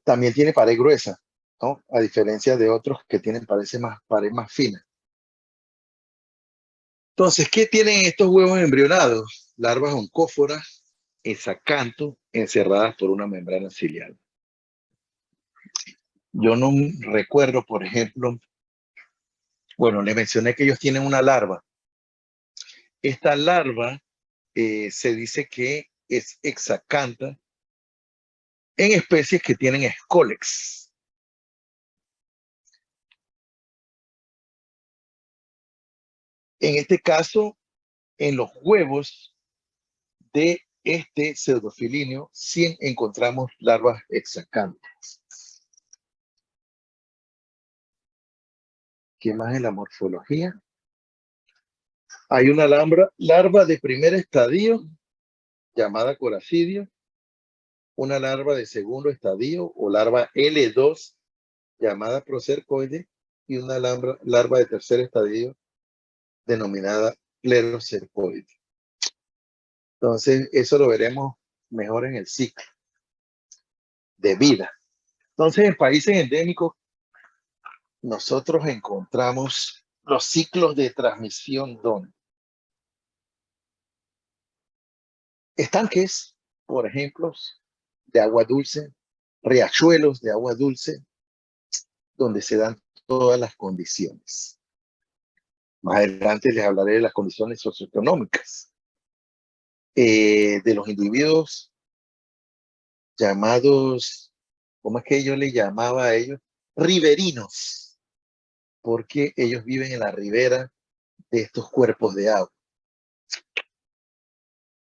también tiene pared gruesa, ¿no? A diferencia de otros que tienen pared más fina. Entonces, ¿qué tienen estos huevos embrionados? Larvas oncóforas, hexacanto, encerradas por una membrana ciliar. Yo no recuerdo, por ejemplo, bueno, les mencioné que ellos tienen una larva. Esta larva se dice que es hexacanta en especies que tienen escólex. En este caso, en los huevos de este pseudofilinio, sí encontramos larvas hexacantas. ¿Qué más en la morfología? Hay una larva de primer estadio llamada coracidio, una larva de segundo estadio o larva L2 llamada procercoide y una larva de tercer estadio denominada plerocercoide. Entonces, eso lo veremos mejor en el ciclo de vida. Entonces, en países endémicos, nosotros encontramos los ciclos de transmisión donde estanques, por ejemplo, de agua dulce, riachuelos de agua dulce, donde se dan todas las condiciones. Más adelante les hablaré de las condiciones socioeconómicas de los individuos llamados, ¿cómo es que yo le llamaba a ellos? Riberinos, porque ellos viven en la ribera de estos cuerpos de agua.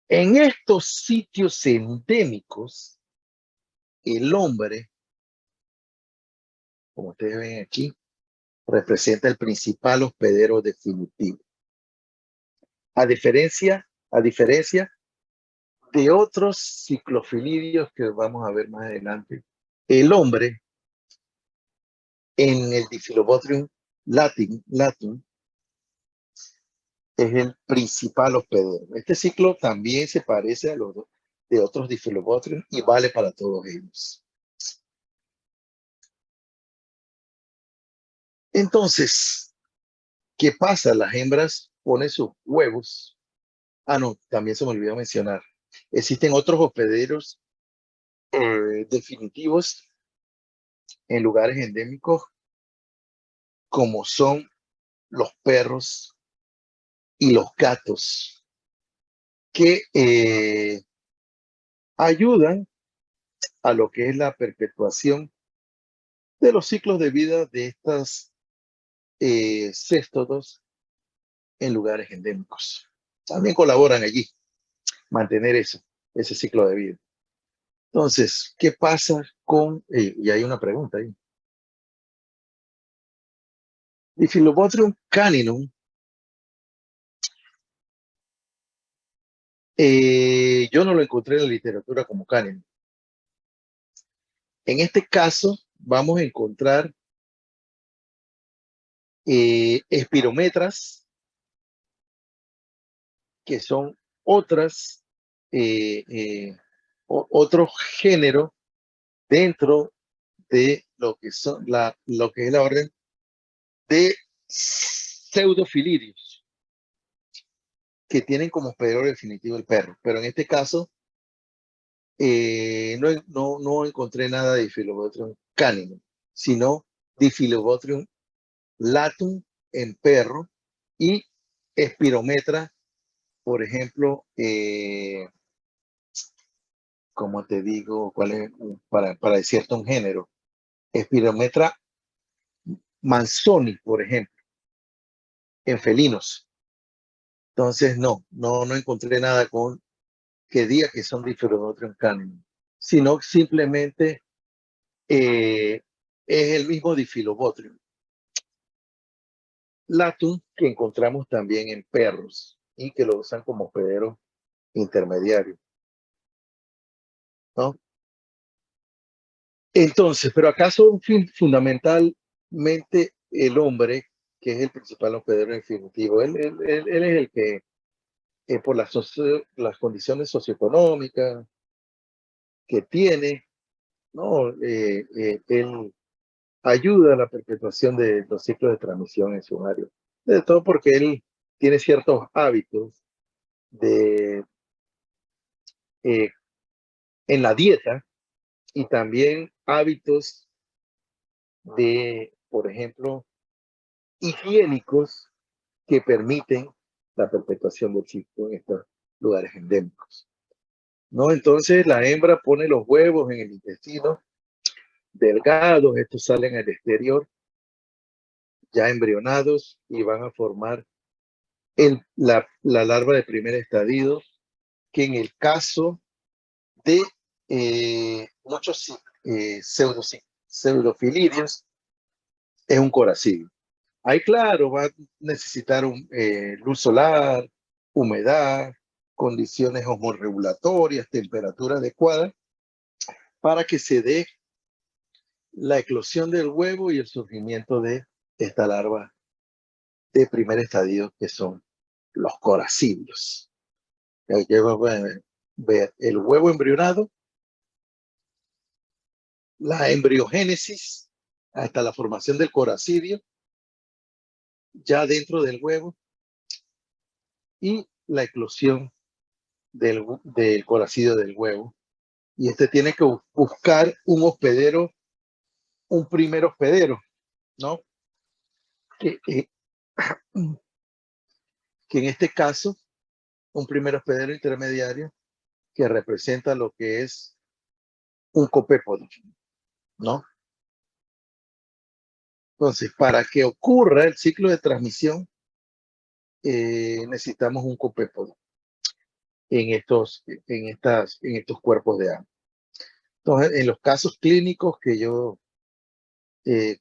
En estos sitios endémicos, el hombre, como ustedes ven aquí, representa el principal hospedero definitivo. a diferencia de otros ciclofilidios que vamos a ver más adelante. El hombre en el Diphyllobothrium latum es el principal hospedero. Este ciclo también se parece a los de otros Diphyllobothrium y vale para todos ellos. Entonces, ¿qué pasa? Las hembras ponen sus huevos. Ah, no, también se me olvidó mencionar. Existen otros hospederos definitivos en lugares endémicos, como son los perros y los gatos, que ayudan a lo que es la perpetuación de los ciclos de vida de estas céstodos en lugares endémicos. También colaboran allí, mantener ese ciclo de vida. Entonces, ¿qué pasa con, y hay una pregunta ahí? Diphyllobothrium caninum, yo no lo encontré en la literatura como caninum. En este caso, vamos a encontrar espirometras, que son otras, otro género dentro de lo que son lo que es la orden de pseudofilirios, que tienen como hospedero definitivo el perro. Pero en este caso, no encontré nada de Diphyllobothrium caninum, sino Diphyllobothrium latum en perro y espirometra, por ejemplo, como te digo, ¿cuál es? Para decirte un género, espirometra manzoni, por ejemplo, en felinos. Entonces, no encontré nada que diga que son Diphyllobothrium caninum, sino simplemente es el mismo Diphyllobothrium latum que encontramos también en perros y que lo usan como hospedero intermediario, ¿no? Entonces, pero acaso fundamentalmente el hombre, que es el principal hospedero definitivo, él es el que, por las condiciones socioeconómicas que tiene, ¿no? Él ayuda a la perpetuación de los ciclos de transmisión en su área. De todo porque él tiene ciertos hábitos de, eh, en la dieta y también hábitos de, por ejemplo, higiénicos que permiten la perpetuación del ciclo en estos lugares endémicos, ¿no? Entonces la hembra pone los huevos en el intestino delgados, estos salen al exterior ya embrionados y van a formar la larva de primer estadio, que en el caso de muchos pseudofilidios es un coracidio. Ahí, claro, va a necesitar luz solar, humedad, condiciones osmorregulatorias, temperatura adecuada, para que se dé la eclosión del huevo y el surgimiento de esta larva de primer estadio, que son los coracidios. Aquí vamos a ver el huevo embrionado, la embriogénesis, hasta la formación del coracidio, ya dentro del huevo, y la eclosión del coracidio del huevo. Y este tiene que buscar un hospedero, un primer hospedero, ¿no? Que en este caso, un primer hospedero intermediario que representa lo que es un copépodo, ¿no? Entonces, para que ocurra el ciclo de transmisión, necesitamos un copépodo en estos cuerpos de agua. Entonces, en los casos clínicos que yo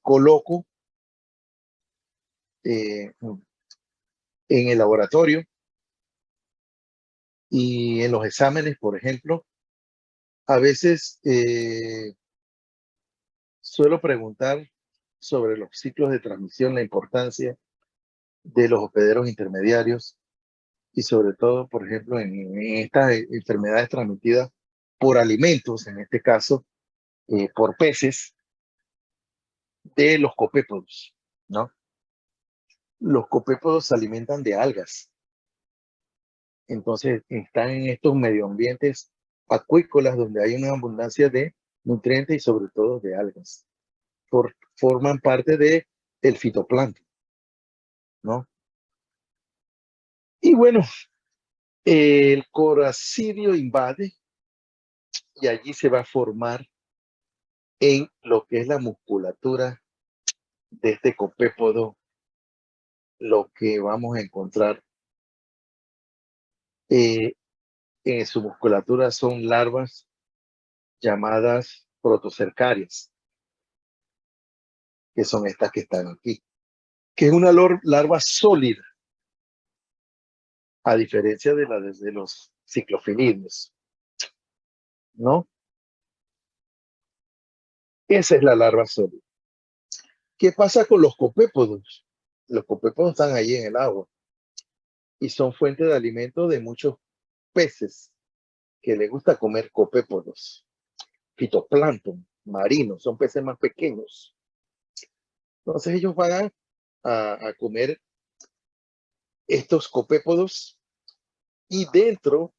coloco en el laboratorio, Y en los exámenes, por ejemplo, a veces suelo preguntar sobre los ciclos de transmisión, la importancia de los hospederos intermediarios y sobre todo, por ejemplo, en estas enfermedades transmitidas por alimentos, en este caso, por peces, de los copépodos, ¿no? Los copépodos se alimentan de algas. Entonces, están en estos medioambientes acuícolas donde hay una abundancia de nutrientes y sobre todo de algas. Forman parte del fitoplancton, ¿no? Y bueno, el coracidio invade y allí se va a formar en lo que es la musculatura de este copépodo, lo que vamos a encontrar en su musculatura son larvas llamadas protocercarias, que son estas que están aquí, que es una larva sólida, a diferencia de la de los ciclofilidios, ¿no? Esa es la larva sólida. ¿Qué pasa con los copépodos? Los copépodos están allí en el agua y son fuente de alimento de muchos peces que les gusta comer copépodos, fitoplancton, marinos, son peces más pequeños. Entonces ellos van a comer estos copépodos y dentro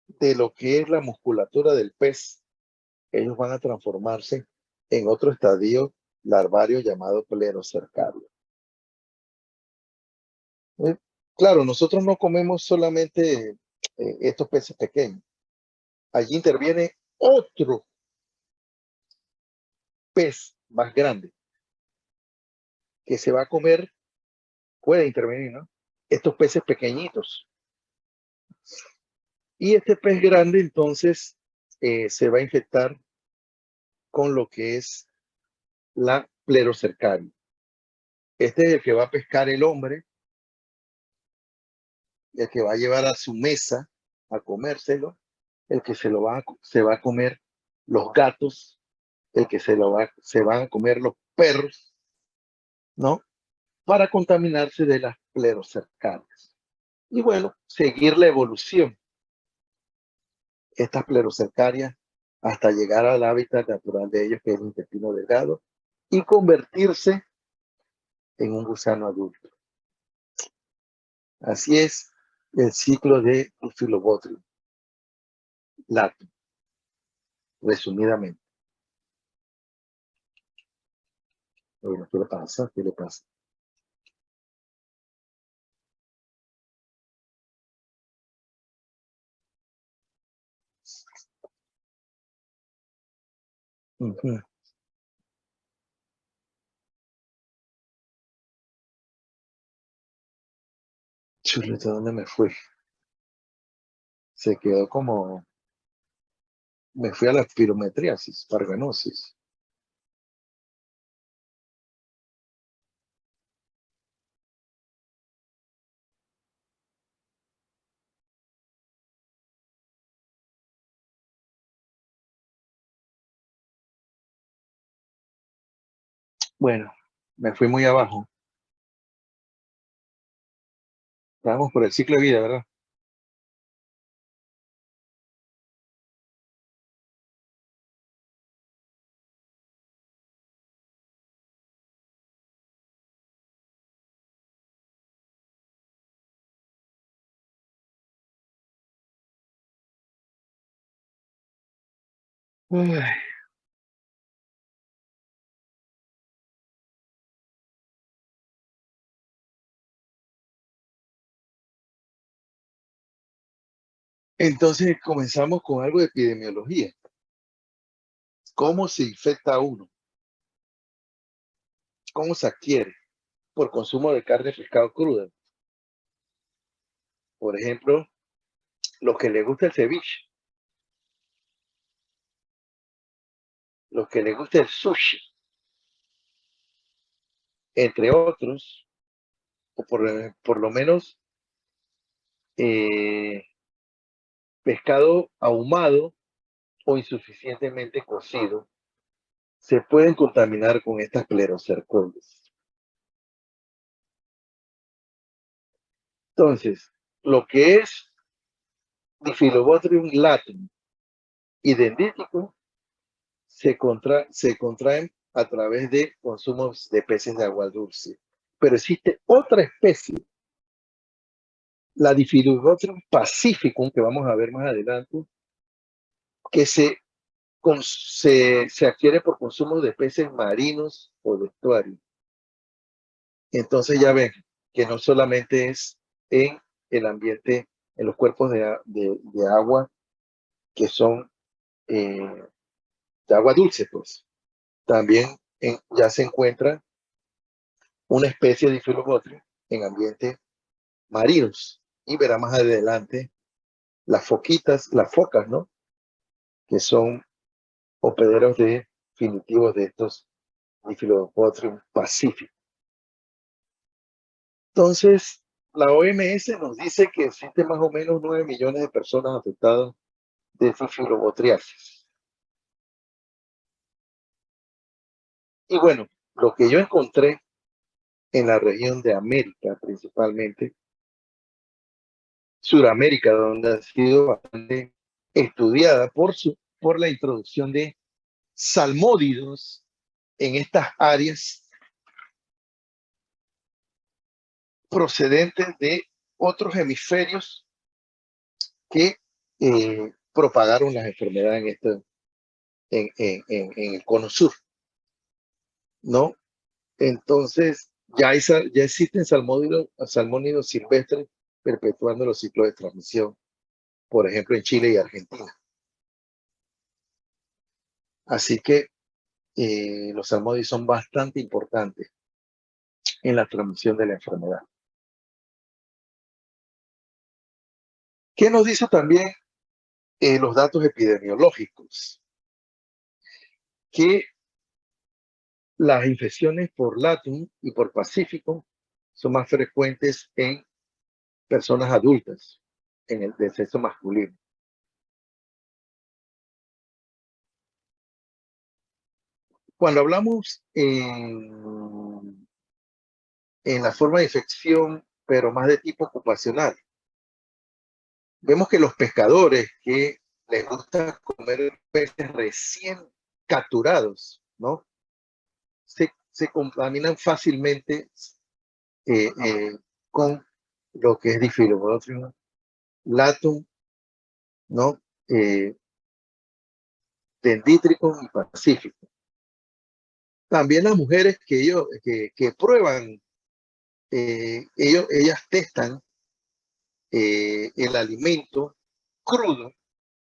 de lo que es la musculatura del pez, ellos van a transformarse en otro estadio larvario llamado plerocercario. Claro, nosotros no comemos solamente estos peces pequeños. Allí interviene otro pez más grande que se va a comer, puede intervenir, ¿no? Estos peces pequeñitos. Y este pez grande entonces se va a infectar con lo que es la plerocercaria. Este es el que va a pescar el hombre, el que va a llevar a su mesa a comérselo, el que se va a comer los gatos, el que se van a comer los perros, ¿no? Para contaminarse de las plerocercarias. Y bueno, seguir la evolución, estas plerocercarias, hasta llegar al hábitat natural de ellos, que es el intestino delgado, y convertirse en un gusano adulto. Así es el ciclo de Phyllobothrium latum, resumidamente. Bueno, ¿qué le pasa? ¿Qué le pasa? Uh-huh. Chuleta, ¿dónde me fui? Se quedó como... Me fui a la pirometriasis, parganosis. Bueno, me fui muy abajo. Estábamos por el ciclo de vida, ¿verdad? Ay. Entonces comenzamos con algo de epidemiología. ¿Cómo se infecta uno? ¿Cómo se adquiere? Por consumo de carne, pescado cruda. Por ejemplo, los que les gusta el ceviche, los que les gusta el sushi, entre otros, o por lo menos pescado ahumado o insuficientemente cocido se pueden contaminar con estas clerocercoides. Entonces, lo que es Bifidobacterium latum y dendrítico se contraen a través de consumos de peces de agua dulce. Pero existe otra especie, la Bifidobacterium pacificum, que vamos a ver más adelante, que se adquiere por consumo de peces marinos o de estuario. Entonces ya ven que no solamente es en el ambiente, en los cuerpos de agua que son de agua dulce, pues. También ya se encuentra una especie de Bifidobacterium en ambientes marinos. Y verá más adelante las focas, ¿no? Que son hospederos definitivos de estos Bifidobacterium pacíficos. Entonces, la OMS nos dice que existen más o menos 9 millones de personas afectadas de filobotriasis. Y bueno, lo que yo encontré en la región de América, principalmente, Suramérica, donde ha sido bastante estudiada por la introducción de salmódidos en estas áreas procedentes de otros hemisferios que propagaron las enfermedades en el cono sur, ¿no? Entonces, ya existen salmónidos silvestres perpetuando los ciclos de transmisión, por ejemplo, en Chile y Argentina. Así que los salmónidos son bastante importantes en la transmisión de la enfermedad. ¿Qué nos dice también los datos epidemiológicos? Que las infecciones por Latum y por Pacífico son más frecuentes en personas adultas, en el de sexo masculino. Cuando hablamos en la forma de infección, pero más de tipo ocupacional, vemos que los pescadores que les gusta comer peces recién capturados, ¿no? Se contaminan fácilmente con lo que es Bifidobacterium latum, ¿no? Dendriticum y pacífico. También las mujeres que prueban, ellas testan el alimento crudo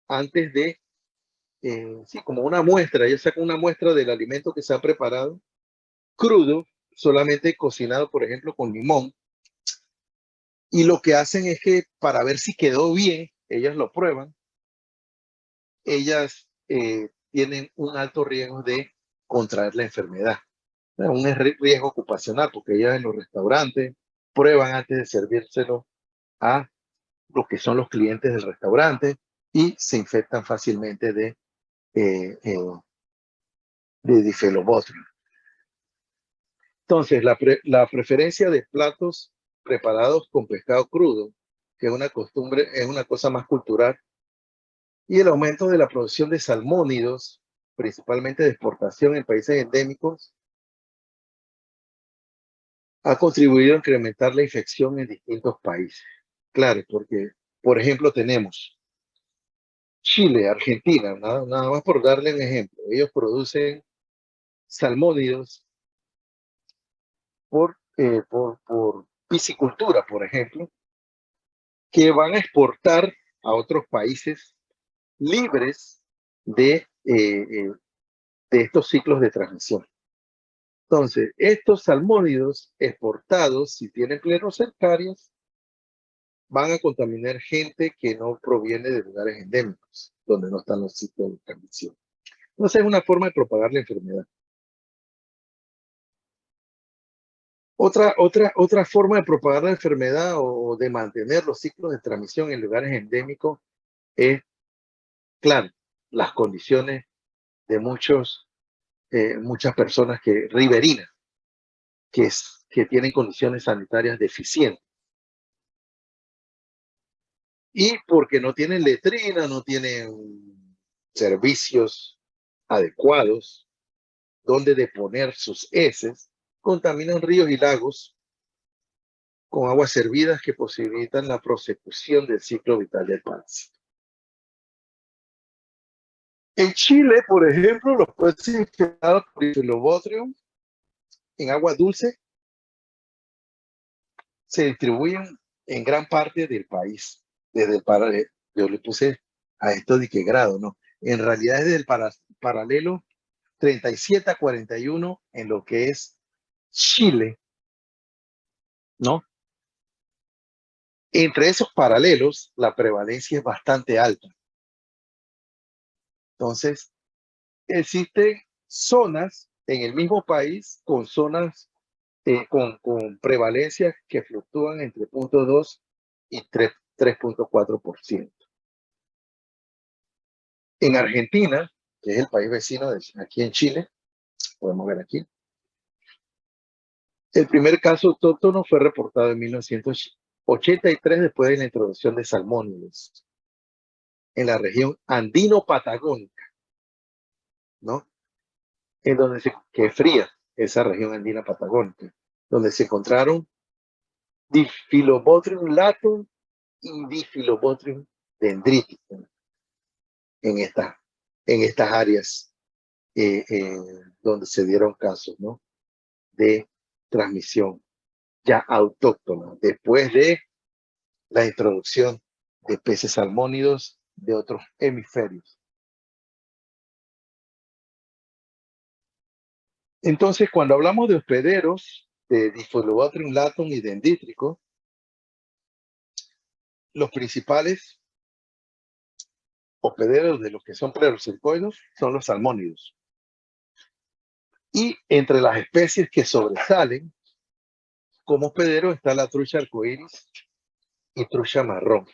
antes de, sí, como una muestra, ella saca una muestra del alimento que se ha preparado crudo, solamente cocinado, por ejemplo, con limón, y lo que hacen es que para ver si quedó bien, ellas lo prueban, ellas tienen un alto riesgo de contraer la enfermedad, un riesgo ocupacional, porque ellas en los restaurantes prueban antes de servírselo a los que son los clientes del restaurante y se infectan fácilmente de Bifidobacterium. Entonces, la preferencia de platos preparados con pescado crudo, que es una costumbre, es una cosa más cultural, y el aumento de la producción de salmónidos, principalmente de exportación en países endémicos, ha contribuido a incrementar la infección en distintos países. Claro, porque, por ejemplo, tenemos Chile, Argentina, nada más por darle un ejemplo. Ellos producen salmónidos por piscicultura, por ejemplo, que van a exportar a otros países libres de estos ciclos de transmisión. Entonces, estos salmónidos exportados, si tienen clerocercarias, van a contaminar gente que no proviene de lugares endémicos, donde no están los ciclos de transmisión. Entonces, es una forma de propagar la enfermedad. Otra forma de propagar la enfermedad o de mantener los ciclos de transmisión en lugares endémicos es, claro, las condiciones de muchas personas riberinas, que tienen condiciones sanitarias deficientes. Y porque no tienen letrina, no tienen servicios adecuados donde deponer sus heces, contaminan ríos y lagos con aguas servidas que posibilitan la prosecución del ciclo vital del parásito. En Chile, por ejemplo, los peces infectados por Bifidobacterium en agua dulce se distribuyen en gran parte del país. Desde el paralelo, yo le puse a esto de qué grado, ¿no? En realidad es del paralelo 37 a 41 en lo que es Chile, ¿no? Entre esos paralelos, la prevalencia es bastante alta. Entonces, existen zonas en el mismo país con zonas con prevalencias que fluctúan entre 0.2 y 3.4%. En Argentina, que es el país vecino de aquí en Chile, podemos ver aquí, el primer caso autóctono fue reportado en 1983 después de la introducción de salmónidos en la región andino-patagónica, ¿no? En donde que es fría esa región andina patagónica, donde se encontraron Diphyllobotrium latum y Diphyllobotrium dendriticum en estas áreas donde se dieron casos, ¿no? De transmisión ya autóctona, después de la introducción de peces salmónidos de otros hemisferios. Entonces, cuando hablamos de hospederos de Diphyllobotrium latum y dendrítico, los principales hospederos de los que son pleurocircoides son los salmónidos. Y entre las especies que sobresalen como hospedero está la trucha arcoíris y trucha marrón,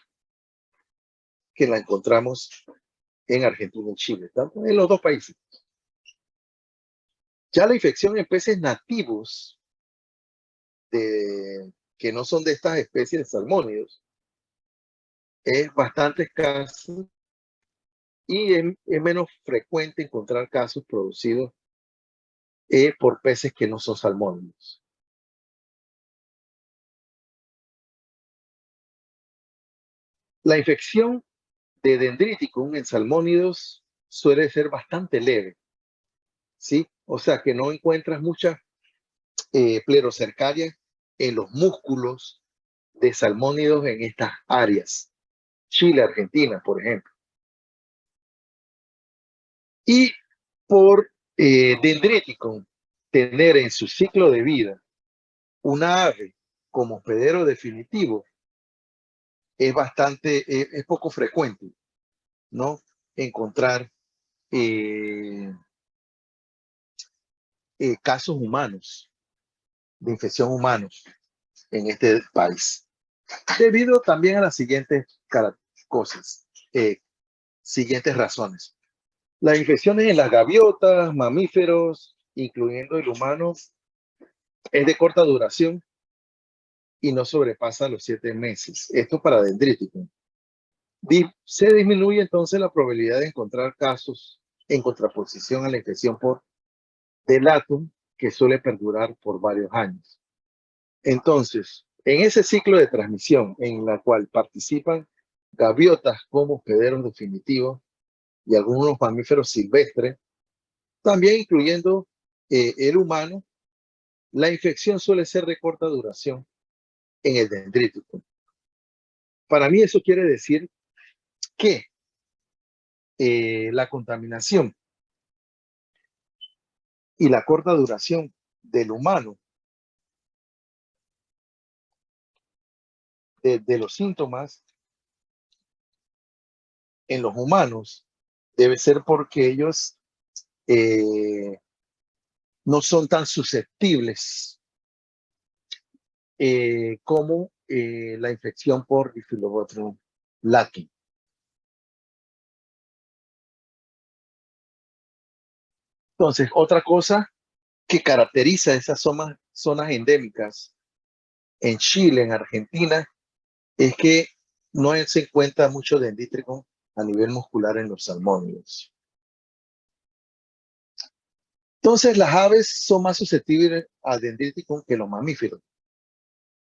que la encontramos en Argentina y Chile, tanto en los dos países. Ya la infección en peces nativos que no son de estas especies de salmónidos es bastante escaso y es menos frecuente encontrar casos producidos por peces que no son salmónidos. La infección de Dendriticum en salmónidos suele ser bastante leve, ¿sí? O sea que no encuentras muchas plerocercarias en los músculos de salmónidos en estas áreas. Chile, Argentina, por ejemplo. Y por Dendriticum tener en su ciclo de vida una ave como hospedero definitivo es poco frecuente, ¿no? Encontrar casos humanos, de infección humanos en este país, debido también a las siguientes cosas, siguientes razones. Las infecciones en las gaviotas, mamíferos, incluyendo el humano, es de corta duración y no sobrepasa los 7 meses. Esto para Dendriticum. Se disminuye entonces la probabilidad de encontrar casos en contraposición a la infección por Delatum, que suele perdurar por varios años. Entonces, en ese ciclo de transmisión en la cual participan gaviotas como hospederos definitivos y algunos mamíferos silvestres, también incluyendo el humano, la infección suele ser de corta duración en el Dendriticum. Para mí eso quiere decir que la contaminación y la corta duración del humano, de los síntomas en los humanos, debe ser porque ellos no son tan susceptibles como la infección por Bifidobacterium latum. Entonces, otra cosa que caracteriza esas zonas endémicas en Chile, en Argentina, es que no se encuentra mucho dendrítico a nivel muscular en los salmónidos. Entonces, las aves son más susceptibles al dendrítico que los mamíferos.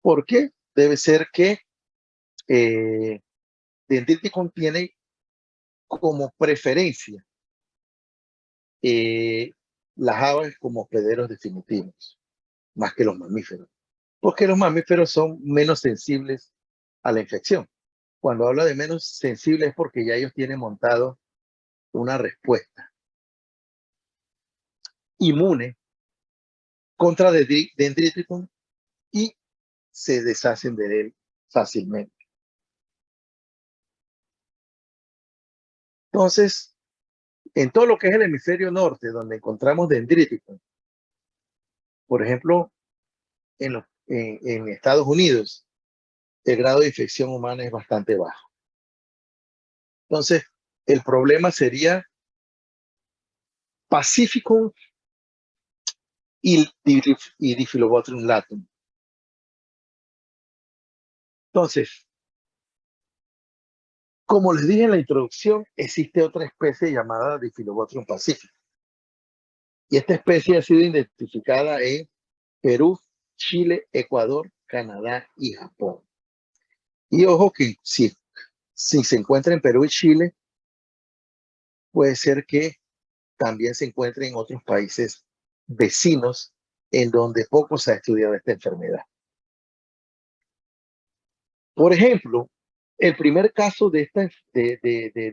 ¿Por qué? Debe ser que dendrítico tiene como preferencia las aves como hospederos definitivos, más que los mamíferos, porque los mamíferos son menos sensibles a la infección. Cuando hablo de menos sensibles es porque ya ellos tienen montado una respuesta inmune contra Dendriticum y se deshacen de él fácilmente. Entonces, en todo lo que es el hemisferio norte, donde encontramos Dendriticum, por ejemplo, en Estados Unidos, el grado de infección humana es bastante bajo. Entonces, el problema sería Pacificum y Diphyllobacterium latum. Entonces, como les dije en la introducción, existe otra especie llamada Diphyllobacterium pacificum. Y esta especie ha sido identificada en Perú, Chile, Ecuador, Canadá y Japón. Y ojo que si se encuentra en Perú y Chile, puede ser que también se encuentre en otros países vecinos en donde poco se ha estudiado esta enfermedad. Por ejemplo, el primer caso de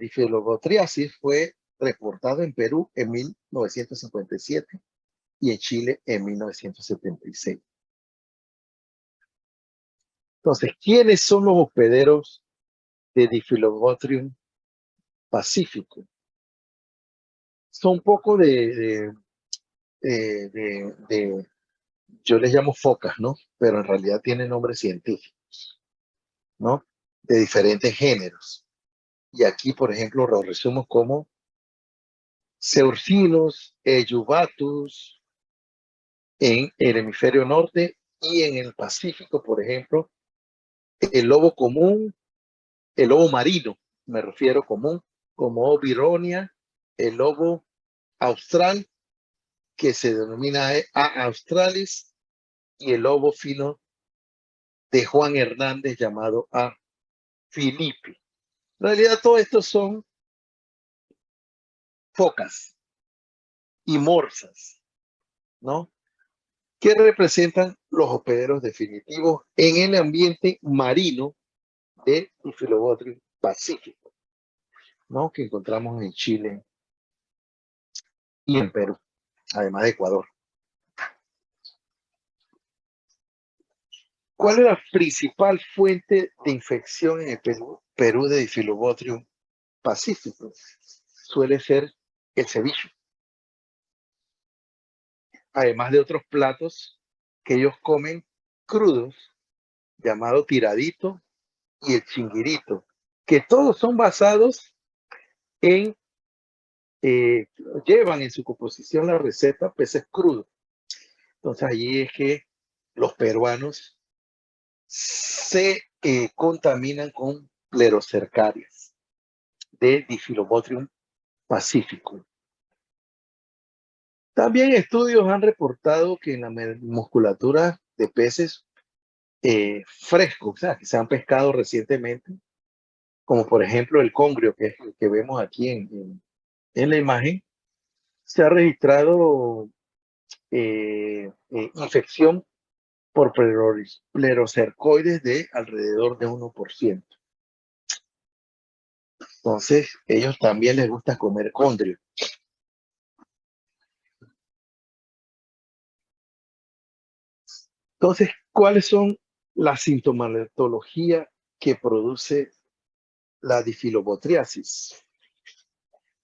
difilobacteriasis fue reportado en Perú en 1957 y en Chile en 1976. Entonces, ¿quiénes son los hospederos de Diphyllobacterium pacificum? Son un poco yo les llamo focas, ¿no? Pero en realidad tienen nombres científicos, ¿no? De diferentes géneros. Y aquí, por ejemplo, lo resumo como Ceurcinus, Ejubatus, en el hemisferio norte y en el Pacífico, por ejemplo, el lobo común, el lobo marino, me refiero común, como Vironia, el lobo austral, que se denomina A. australis, y el lobo fino de Juan Hernández llamado A. Filipi. En realidad, todo esto son focas y morsas, ¿no? Que representan los hospederos definitivos en el ambiente marino de Diphyllobacterium pacífico, ¿no? Que encontramos en Chile y en Perú, además de Ecuador. ¿Cuál es la principal fuente de infección en el Perú de Diphyllobacterium pacífico? Suele ser el ceviche, además de otros platos que ellos comen crudos, llamado tiradito y el chinguirito, que todos son basados en, llevan en su composición la receta peces crudos. Entonces allí es que los peruanos se contaminan con plerocercarias de Diphyllobacterium pacificum. También estudios han reportado que en la musculatura de peces frescos, o sea, que se han pescado recientemente, como por ejemplo el congrio, que es el que vemos aquí en la imagen, se ha registrado infección por plerocercoides de alrededor de 1%. Entonces, ellos también les gusta comer congrio. Entonces, ¿cuáles son la sintomatología que produce la difilobacteriasis?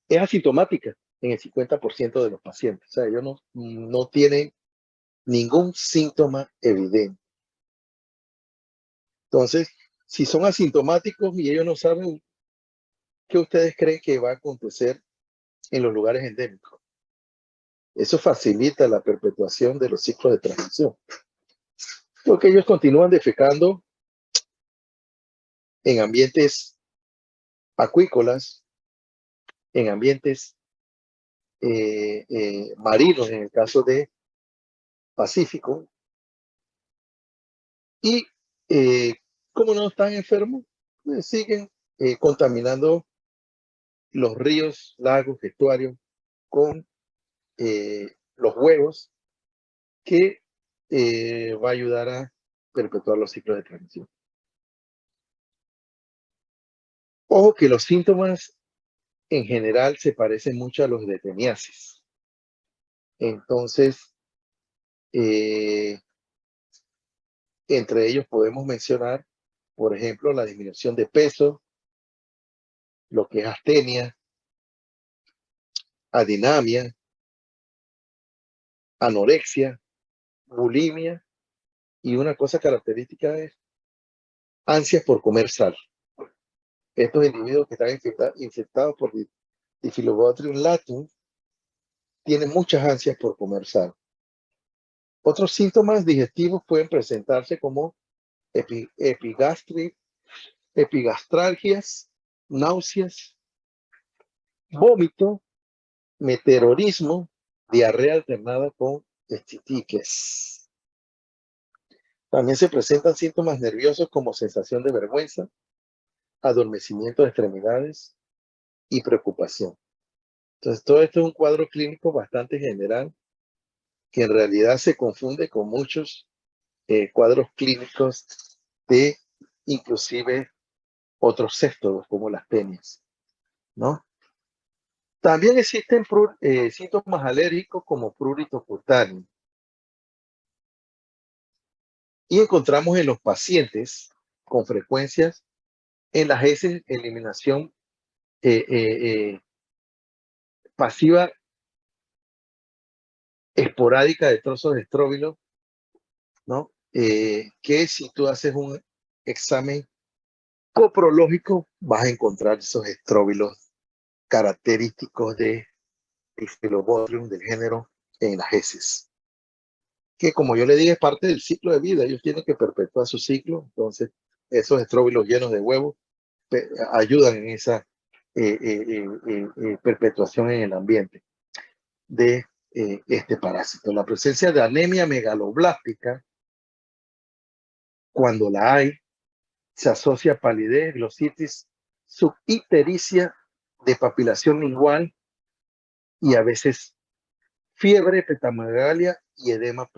Es asintomática en el 50% de los pacientes. O sea, ellos no tienen ningún síntoma evidente. Entonces, si son asintomáticos y ellos no saben, ¿qué ustedes creen que va a acontecer en los lugares endémicos? Eso facilita la perpetuación de los ciclos de transmisión. Porque ellos continúan defecando en ambientes acuícolas, en ambientes marinos, en el caso de Pacífico, y como no están enfermos, pues siguen contaminando los ríos, lagos, estuarios con los huevos, que va a ayudar a perpetuar los ciclos de transmisión. Ojo que los síntomas en general se parecen mucho a los de teniasis. Entonces, entre ellos podemos mencionar, por ejemplo, la disminución de peso, lo que es astenia, adinamia, anorexia, bulimia, y una cosa característica es ansias por comer sal. Estos individuos que están infectados por Diphyllobotrium latum tienen muchas ansias por comer sal. Otros síntomas digestivos pueden presentarse como epigastralgias, náuseas, vómito, meteorismo, diarrea alternada con estitiques. También se presentan síntomas nerviosos como sensación de vergüenza, adormecimiento de extremidades y preocupación. Entonces, todo esto es un cuadro clínico bastante general que en realidad se confunde con muchos cuadros clínicos de inclusive otros céstodos como las tenias, ¿no? También existen síntomas alérgicos como prurito cutáneo. Y encontramos en los pacientes con frecuencias en las heces eliminación pasiva esporádica de trozos de estróbilo, ¿no? Que si tú haces un examen coprológico vas a encontrar esos estróbilos característicos de Diphyllobotrium del género en las heces, que como yo le dije es parte del ciclo de vida. Ellos tienen que perpetuar su ciclo. Entonces esos estróbilos llenos de huevos ayudan en esa perpetuación en el ambiente de este parásito. La presencia de anemia megaloblástica, cuando la hay, se asocia a palidez, glositis subictericia, despapilación lingual y a veces fiebre, petamagalia y edema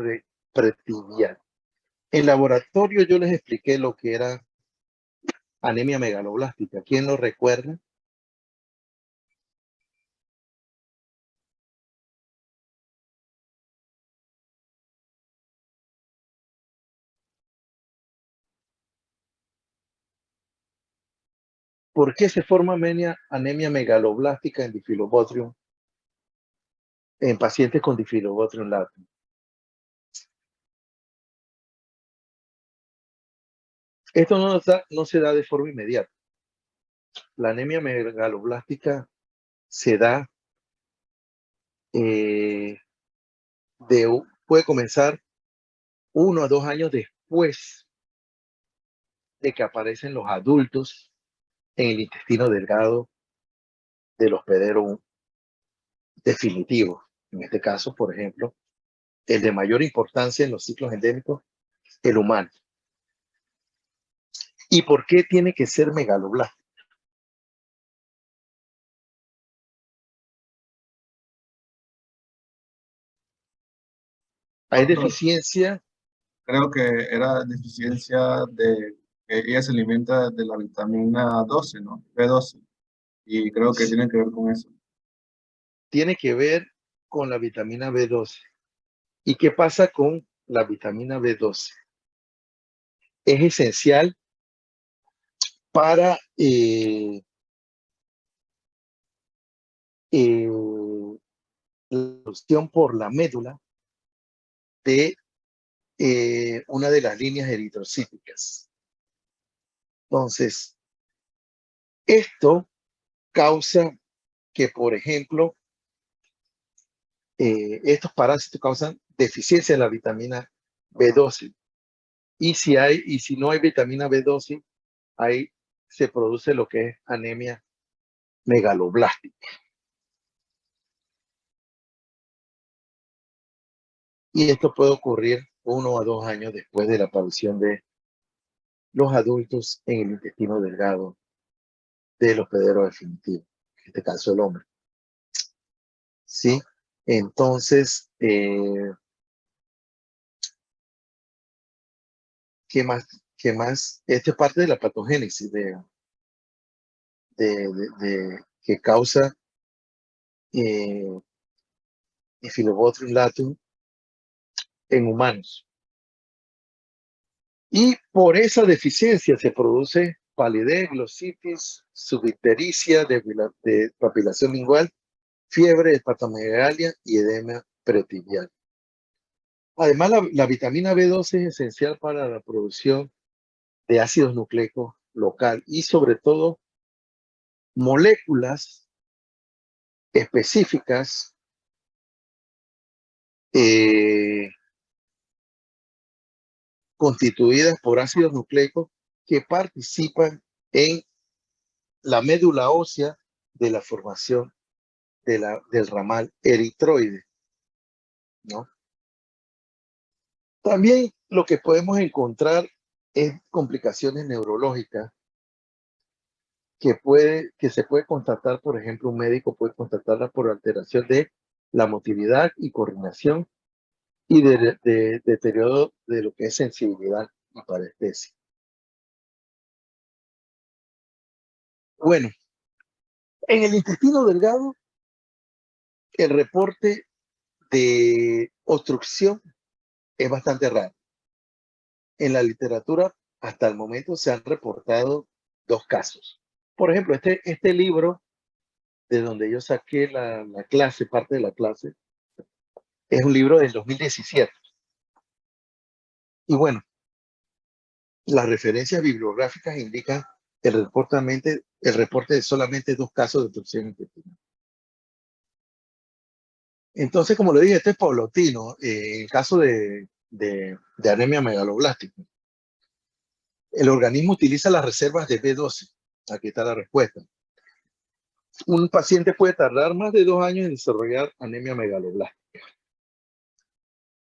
pretibial. En laboratorio yo les expliqué lo que era anemia megaloblástica. ¿Quién lo recuerda? ¿Por qué se forma anemia megaloblástica en Diphyllobotrium en pacientes con Diphyllobotrium latum? Esto no se da de forma inmediata. La anemia megaloblástica se da, puede comenzar 1 a 2 años después de que aparecen los adultos en el intestino delgado del hospedero definitivo. En este caso, por ejemplo, el de mayor importancia en los ciclos endémicos, el humano. ¿Y por qué tiene que ser megaloblástico? Hay deficiencia. Creo que era deficiencia de que ella se alimenta de la vitamina 12, ¿no? B12. Y creo que tiene que ver con eso. Tiene que ver con la vitamina B12. ¿Y qué pasa con la vitamina B12? Es esencial para la producción por la médula de una de las líneas eritrocíticas. Entonces, esto causa que, por ejemplo, estos parásitos causan deficiencia en la vitamina B12. Y si no hay vitamina B12, ahí se produce lo que es anemia megaloblástica. Y esto puede ocurrir 1 a 2 años después de la aparición de los adultos en el intestino delgado del hospedero definitivo, en este caso el hombre. ¿Sí? Entonces, ¿qué más? ¿Qué más? Esta es parte de la patogénesis que causa Phyllobothrium latum en humanos. Y por esa deficiencia se produce palidez, glositis, subictericia, de papilación lingual, fiebre, hepatomegalia y edema pretibial. Además, la vitamina B12 es esencial para la producción de ácidos nucleicos local y sobre todo moléculas específicas constituidas por ácidos nucleicos que participan en la médula ósea de la formación del ramal eritroide, ¿no? También lo que podemos encontrar es complicaciones neurológicas que se puede constatar, por ejemplo, un médico puede constatarla por alteración de la motilidad y coordinación y de deterioro de lo que es sensibilidad y parestesia. Bueno, en el intestino delgado, el reporte de obstrucción es bastante raro. En la literatura, hasta el momento, se han reportado 2 casos. Por ejemplo, este libro, de donde yo saqué la clase, parte de la clase, es un libro del 2017. Y bueno, las referencias bibliográficas indican el reporte de solamente 2 casos de obstrucción intestinal. Entonces, como le dije, este es paulatino. En caso de anemia megaloblástica, el organismo utiliza las reservas de B12. Aquí está la respuesta. Un paciente puede tardar más de 2 años en desarrollar anemia megaloblástica.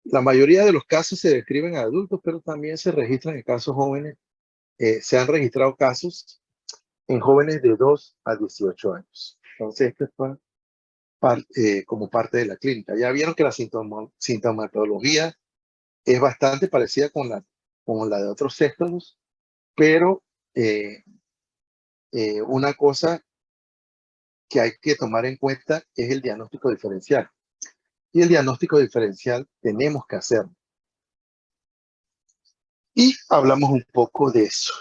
La mayoría de los casos se describen a adultos, pero también se registran en casos jóvenes. Se han registrado casos en jóvenes de 2 a 18 años. Entonces, esto es como parte de la clínica. Ya vieron que la sintomatología es bastante parecida con la de otros céstados, pero una cosa que hay que tomar en cuenta es el diagnóstico diferencial. Y el diagnóstico diferencial tenemos que hacerlo. Y hablamos un poco de eso.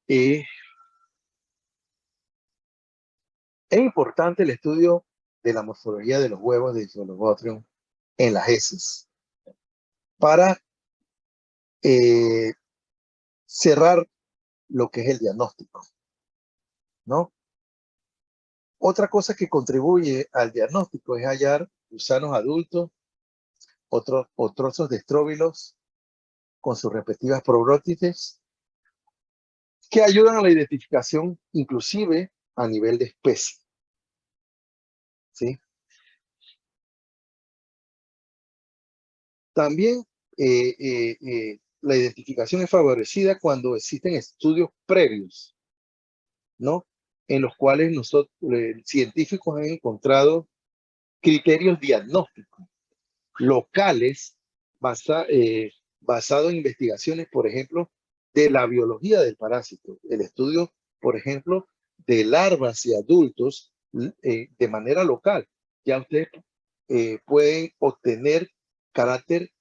Es importante el estudio de la morfología de los huevos de Phyllobothrium en las heces para cerrar lo que es el diagnóstico, ¿no? Otra cosa que contribuye al diagnóstico es hallar gusanos adultos o trozos de estróbilos con sus respectivas probrótides que ayudan a la identificación inclusive a nivel de especie. ¿Sí? También la identificación es favorecida cuando existen estudios previos, ¿no? En los cuales científicos han encontrado criterios diagnósticos locales basados en investigaciones, por ejemplo, de la biología del parásito. El estudio, por ejemplo, de larvas y adultos de manera local. Ya ustedes pueden obtener carácter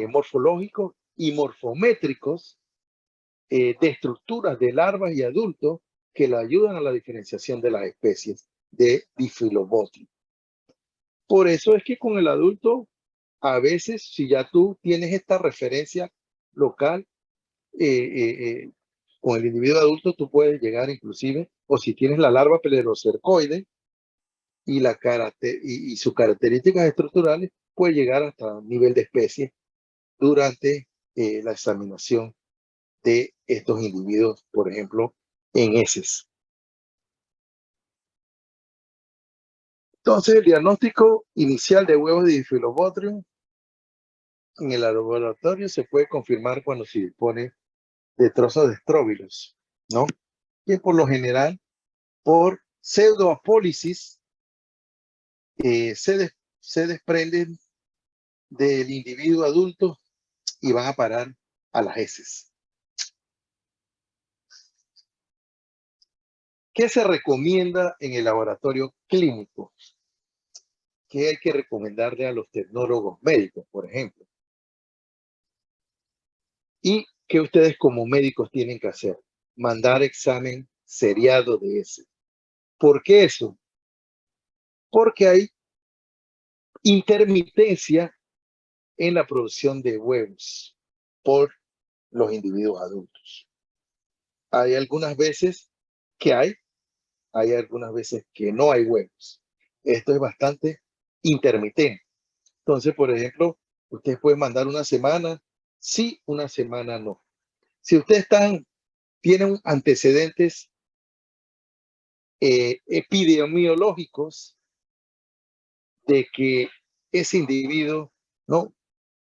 morfológicos y morfométricos de estructuras de larvas y adultos que le ayudan a la diferenciación de las especies de Phyllobothrium. Por eso es que con el adulto a veces, si ya tú tienes esta referencia local con el individuo adulto, tú puedes llegar inclusive, o si tienes la larva pelerocercoide y, y sus características estructurales, puede llegar hasta nivel de especie durante la examinación de estos individuos, por ejemplo, en heces. Entonces, el diagnóstico inicial de huevos de Diffilobotryum en el laboratorio se puede confirmar cuando se dispone de trozos de estróbilos, ¿no? Que por lo general, por pseudoapólisis, se desprenden del individuo adulto y van a parar a las heces. ¿Qué se recomienda en el laboratorio clínico? ¿Qué hay que recomendarle a los tecnólogos médicos, por ejemplo? ¿Y qué ustedes como médicos tienen que hacer? Mandar examen seriado de heces. ¿Por qué eso? Porque hay intermitencia en la producción de huevos por los individuos adultos. Hay algunas veces que hay algunas veces que no hay huevos. Esto es bastante intermitente. Entonces, por ejemplo, ustedes pueden mandar una semana, sí, una semana no. Si ustedes tienen antecedentes epidemiológicos de que ese individuo no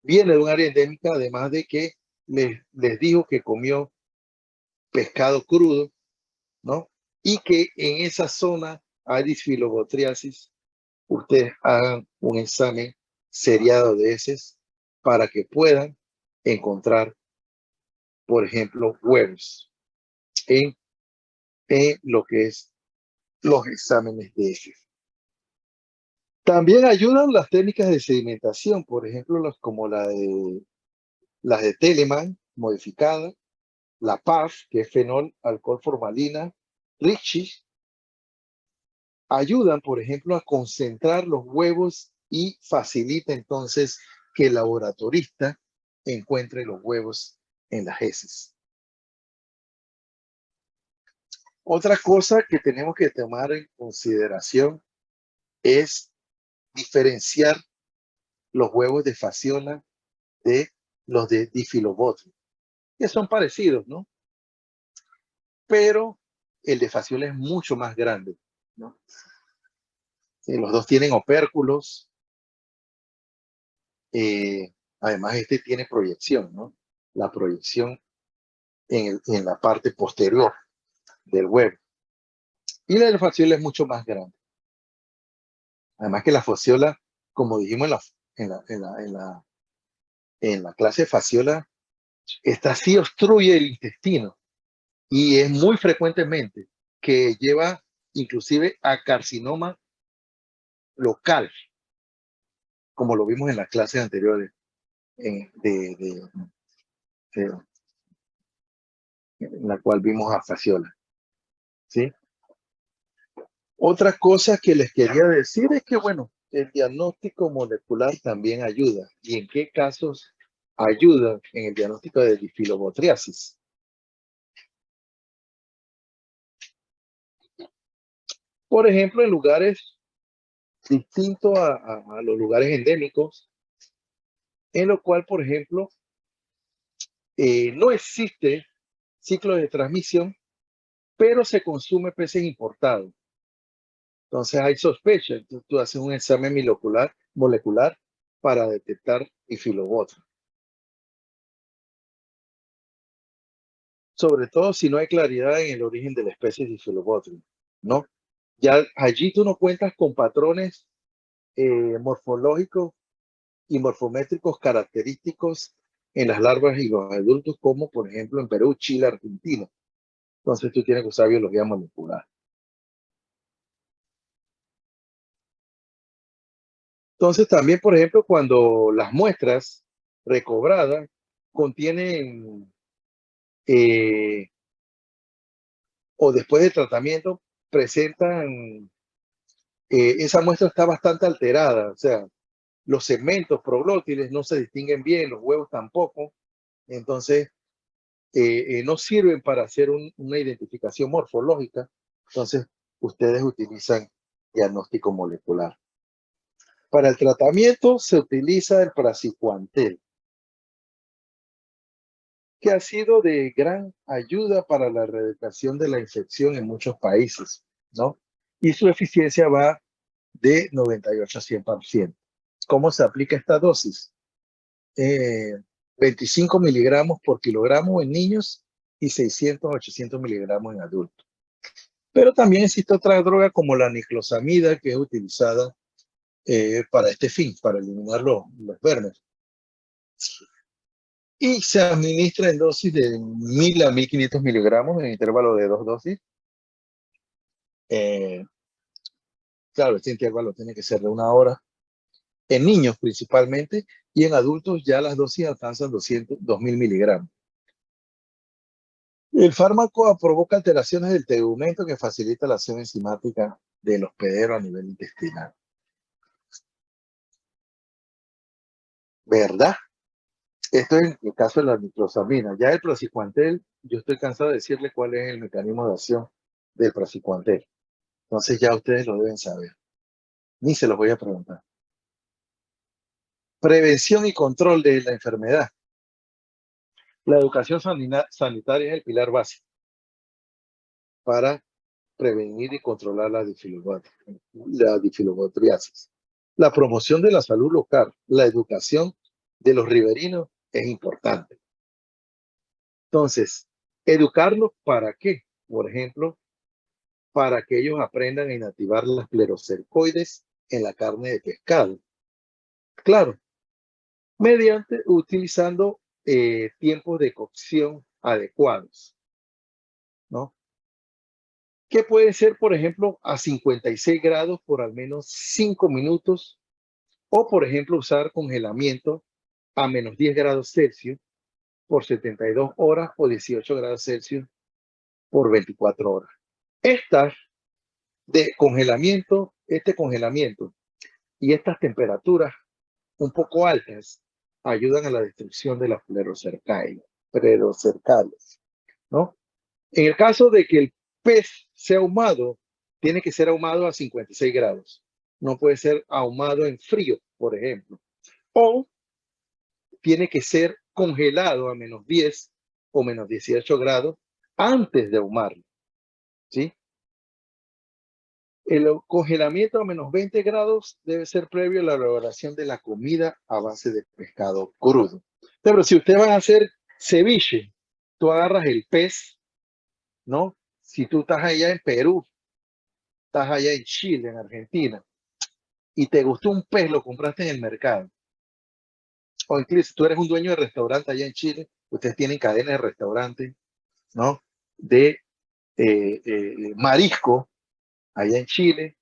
viene de un área endémica, además de que les dijo que comió pescado crudo, ¿no? Y que en esa zona hay disfilobotriasis, ustedes hagan un examen seriado de heces para que puedan encontrar, por ejemplo, huevos en lo que es los exámenes de heces. También ayudan las técnicas de sedimentación, por ejemplo, como las de Telemann modificada, la PAF, que es fenol, alcohol, formalina, Ricci, ayudan, por ejemplo, a concentrar los huevos y facilita entonces que el laboratorista encuentre los huevos en las heces. Otra cosa que tenemos que tomar en consideración es diferenciar los huevos de Fasciola de los de Diffilobotryum, que son parecidos, ¿no? Pero el de Fasciola es mucho más grande, ¿no? Sí, los dos tienen opérculos. Además, este tiene proyección, ¿no? La proyección en la parte posterior del huevo. Y la del Fasciola es mucho más grande. Además que la Fasciola, como dijimos en la clase de Fasciola, esta sí obstruye el intestino y es muy frecuentemente que lleva inclusive a carcinoma local, como lo vimos en las clases anteriores en la cual vimos a Fasciola, ¿sí? Otra cosa que les quería decir es que, bueno, el diagnóstico molecular también ayuda. ¿Y en qué casos ayuda en el diagnóstico de disfilobotriasis? Por ejemplo, en lugares distintos a los lugares endémicos, en lo cual, por ejemplo, no existe ciclo de transmisión, pero se consume peces importados. Entonces hay sospecha. Entonces tú haces un examen molecular para detectar Diffilobotryum. Sobre todo si no hay claridad en el origen de la especie de Diffilobotryum, ¿no? Ya allí tú no cuentas con patrones morfológicos y morfométricos característicos en las larvas y los adultos, como por ejemplo en Perú, Chile, Argentina. Entonces tú tienes que usar biología molecular. Entonces también, por ejemplo, cuando las muestras recobradas contienen o después del tratamiento presentan, esa muestra está bastante alterada, o sea, los segmentos proglótiles no se distinguen bien, los huevos tampoco. Entonces, no sirven para hacer una identificación morfológica. Entonces, ustedes utilizan diagnóstico molecular. Para el tratamiento se utiliza el praziquantel, que ha sido de gran ayuda para la erradicación de la infección en muchos países, ¿no? Y su eficiencia va de 98 a 100%. ¿Cómo se aplica esta dosis? 25 miligramos por kilogramo en niños y 600 a 800 miligramos en adultos. Pero también existe otra droga como la niclosamida, que es utilizada para este fin, para eliminar los vermes. Y se administra en dosis de 1000 a 1500 miligramos en intervalo de 2 dosis. Claro, este intervalo tiene que ser de 1 hora. En niños principalmente, y en adultos ya las dosis alcanzan 2000 miligramos. El fármaco provoca alteraciones del tegumento que facilita la acción enzimática del hospedero a nivel intestinal. ¿Verdad? Esto es el caso de la niclosamina. Ya el praziquantel, yo estoy cansado de decirle cuál es el mecanismo de acción del praziquantel. Entonces ya ustedes lo deben saber. Ni se los voy a preguntar. Prevención y control de la enfermedad. La educación sanitaria es el pilar básico para prevenir y controlar la difilobacteriasis. La promoción de la salud local, la educación de los riberinos es importante. Entonces, ¿educarlos para qué? Por ejemplo, para que ellos aprendan a inactivar las esclerocercoides en la carne de pescado. Claro, utilizando tiempos de cocción adecuados, ¿no? Que puede ser, por ejemplo, a 56 grados por al menos 5 minutos, o, por ejemplo, usar congelamiento a menos 10 grados Celsius por 72 horas o 18 grados Celsius por 24 horas. Este congelamiento y estas temperaturas un poco altas ayudan a la destrucción de las plerocercales, ¿no? En el caso de que el pez sea ahumado, tiene que ser ahumado a 56 grados. No puede ser ahumado en frío, por ejemplo. O tiene que ser congelado a menos 10 o menos 18 grados antes de ahumarlo, ¿sí? El congelamiento a menos 20 grados debe ser previo a la elaboración de la comida a base de pescado crudo. Pero si usted va a hacer ceviche, tú agarras el pez, ¿no? Si tú estás allá en Perú, estás allá en Chile, en Argentina, y te gustó un pez, lo compraste en el mercado. O incluso tú eres un dueño de restaurante allá en Chile, ustedes tienen cadenas de restaurantes, ¿no? De marisco allá en Chile.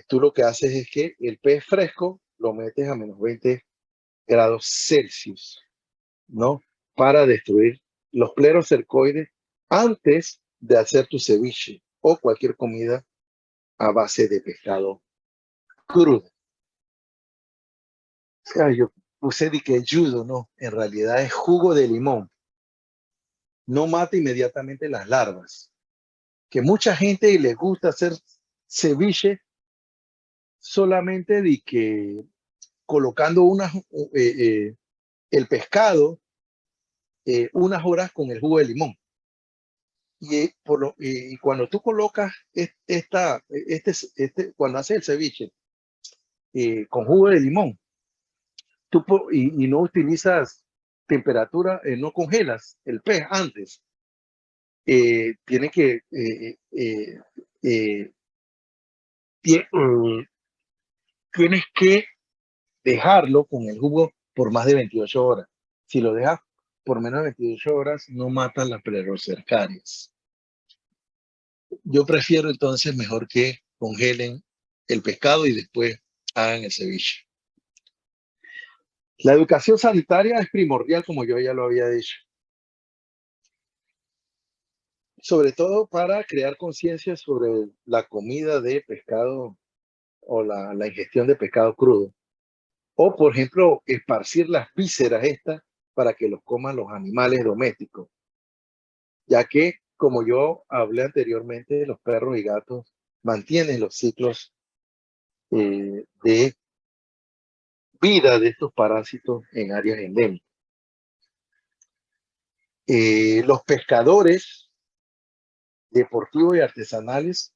Tú lo que haces es que el pez fresco lo metes a menos 20 grados Celsius, ¿no? Para destruir los plerocercoides antes de hacer tu ceviche o cualquier comida a base de pescado crudo. O sea, yo puse de que judo, no, en realidad es jugo de limón. No mata inmediatamente las larvas. Que mucha gente les gusta hacer ceviche solamente de que colocando el pescado unas horas con el jugo de limón. Y cuando tú colocas cuando haces el ceviche con jugo de limón, y no utilizas temperatura, no congelas el pez antes, tienes que dejarlo con el jugo por más de 28 horas. Si lo dejas por menos de 28 horas, no matan las plerocercarias. Yo prefiero entonces mejor que congelen el pescado y después hagan el ceviche. La educación sanitaria es primordial, como yo ya lo había dicho. Sobre todo para crear conciencia sobre la comida de pescado o la ingestión de pescado crudo. O, por ejemplo, esparcir las vísceras estas para que los coman los animales domésticos, ya que, como yo hablé anteriormente, los perros y gatos mantienen los ciclos de vida de estos parásitos en áreas endémicas. Los pescadores deportivos y artesanales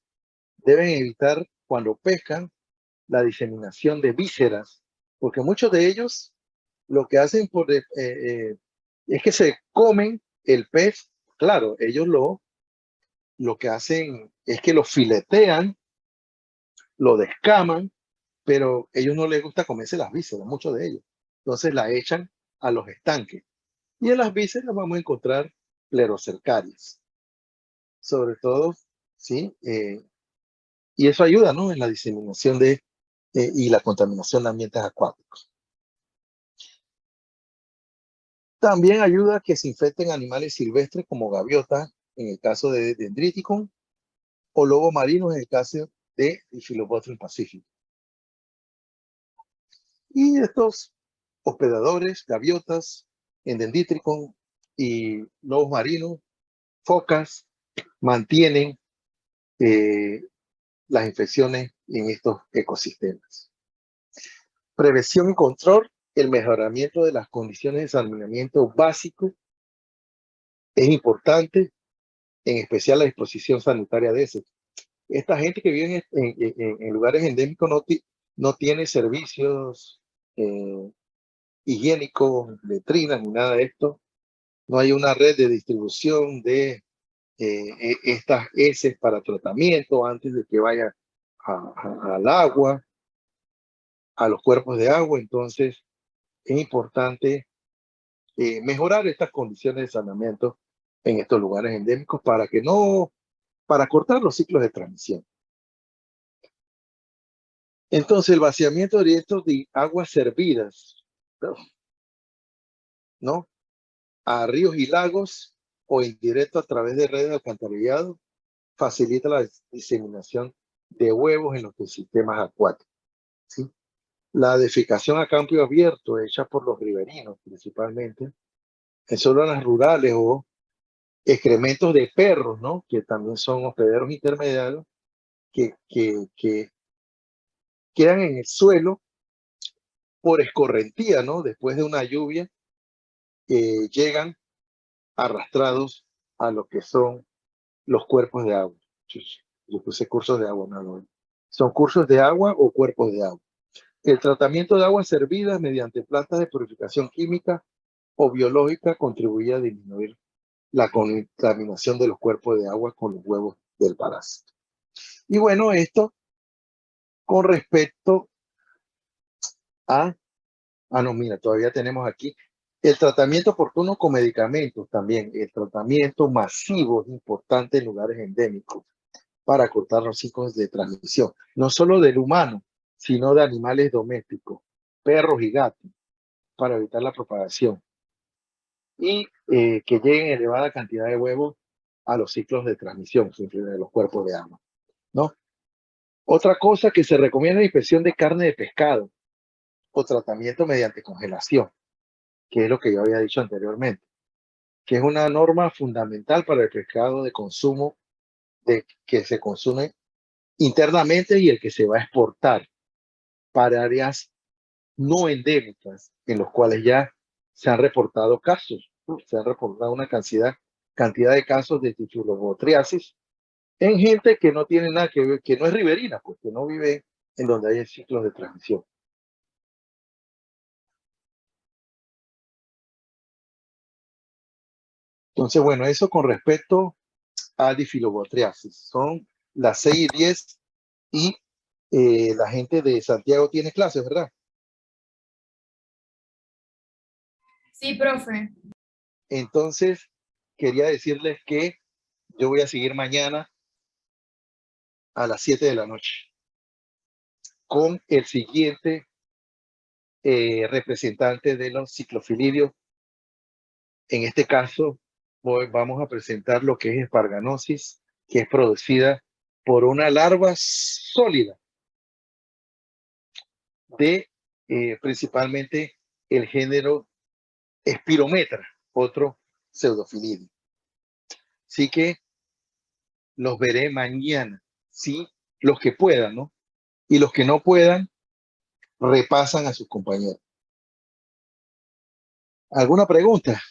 deben evitar cuando pescan la diseminación de vísceras, porque muchos de ellos lo que hacen es que se comen el pez. Claro, ellos lo que hacen es que lo filetean, lo descaman, pero a ellos no les gusta comerse las vísceras, muchos de ellos. Entonces la echan a los estanques. Y en las vísceras vamos a encontrar Plerocercarias, sobre todo, ¿sí? Y eso ayuda, ¿no? En la diseminación y la contaminación de ambientes acuáticos. También ayuda a que se infecten animales silvestres como gaviotas, en el caso de Dendriticum, o lobos marinos, en el caso de Diphyllobothrium pacificus. Y estos hospedadores, gaviotas, en Dendriticum y lobos marinos, focas, mantienen las infecciones en estos ecosistemas. Prevención y control, el mejoramiento de las condiciones de saneamiento básico es importante, en especial la disposición sanitaria de ese. Esta gente que vive en lugares endémicos no tiene servicios higiénicos, letrinas ni nada de esto. No hay una red de distribución de estas heces para tratamiento antes de que vaya al agua, a los cuerpos de agua. Entonces es importante mejorar estas condiciones de saneamiento en estos lugares endémicos para cortar los ciclos de transmisión. Entonces, el vaciamiento directo de aguas servidas, ¿no? A ríos y lagos o indirecto a través de redes de alcantarillado facilita la diseminación de huevos en los ecosistemas acuáticos, ¿sí? La defecación a campo abierto hecha por los riberinos principalmente en zonas rurales o excrementos de perros, ¿no? Que también son hospederos intermediarios que quedan en el suelo por escorrentía, ¿no? Después de una lluvia, llegan arrastrados a lo que son los cuerpos de agua. Yo puse cursos de agua, no. Son cursos de agua o cuerpos de agua. El tratamiento de aguas servidas mediante plantas de purificación química o biológica contribuye a disminuir la contaminación de los cuerpos de agua con los huevos del parásito. Y bueno, esto con respecto a... no, mira, todavía tenemos aquí el tratamiento oportuno con medicamentos también. El tratamiento masivo es importante en lugares endémicos para cortar los ciclos de transmisión, no solo del humano, sino de animales domésticos, perros y gatos, para evitar la propagación y que lleguen elevada cantidad de huevos a los ciclos de transmisión de los cuerpos de agua, ¿no? Otra cosa que se recomienda es inspección de carne de pescado o tratamiento mediante congelación, que es lo que yo había dicho anteriormente, que es una norma fundamental para el pescado de consumo que se consume internamente y el que se va a exportar para áreas no endémicas, en los cuales ya se han reportado casos, ¿no? Se han reportado una cantidad de casos de Diphyllobothriasis en gente que no tiene nada que ver, que no es riberina, pues que no vive en donde hay ciclos de transmisión. Entonces, bueno, eso con respecto a Diphyllobothriasis. Son las 6:10 y la gente de Santiago tiene clases, ¿verdad? Sí, profe. Entonces, quería decirles que yo voy a seguir mañana a las 7 de la noche con el siguiente representante de los ciclofilidios. En este caso, vamos a presentar lo que es esparganosis, que es producida por una larva sólida de principalmente el género Spirometra, otro pseudofilidio. Así que los veré mañana, sí, los que puedan, ¿no? Y los que no puedan, repasan a sus compañeros. ¿Alguna pregunta?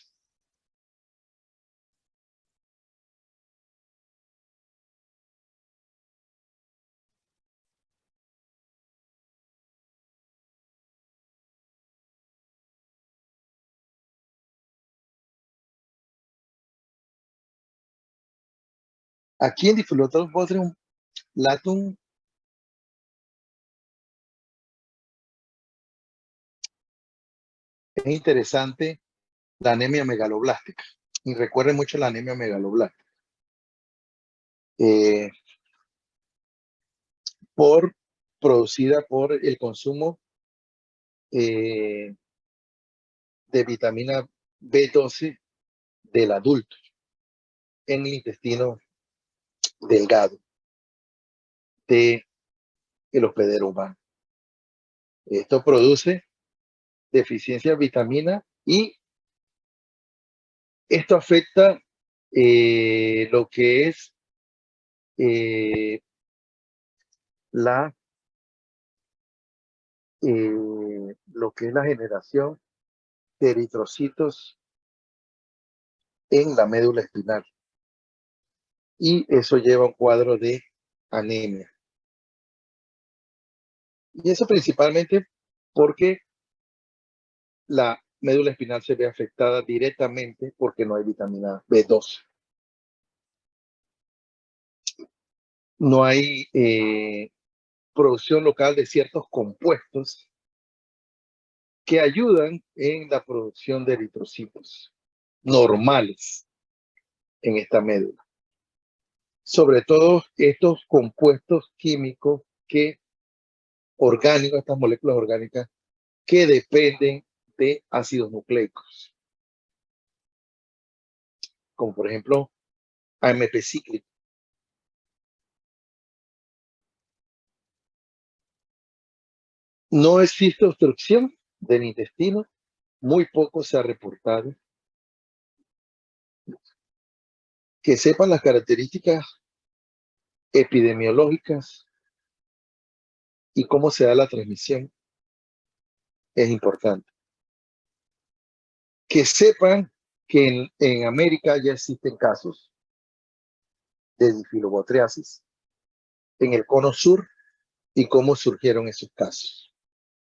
Aquí en Diflutox Botrium Latum es interesante la anemia megaloblástica. Y recuerden mucho la anemia megaloblástica. Eh, producida por el consumo de vitamina B12 del adulto en el intestino delgado del hospedero humano. Esto produce deficiencia de vitamina y esto afecta lo que es la la generación de eritrocitos en la médula espinal y eso lleva a un cuadro de anemia. Y eso principalmente porque la médula espinal se ve afectada directamente porque no hay vitamina B12. No hay producción local de ciertos compuestos que ayudan en la producción de eritrocitos normales en esta médula. Sobre todo estos compuestos químicos orgánicos, estas moléculas orgánicas que dependen de ácidos nucleicos, como por ejemplo AMP cíclico. No existe obstrucción del intestino, muy poco se ha reportado. Que sepan las características epidemiológicas y cómo se da la transmisión es importante. Que sepan que en América ya existen casos de difilobotriasis en el cono sur y cómo surgieron esos casos.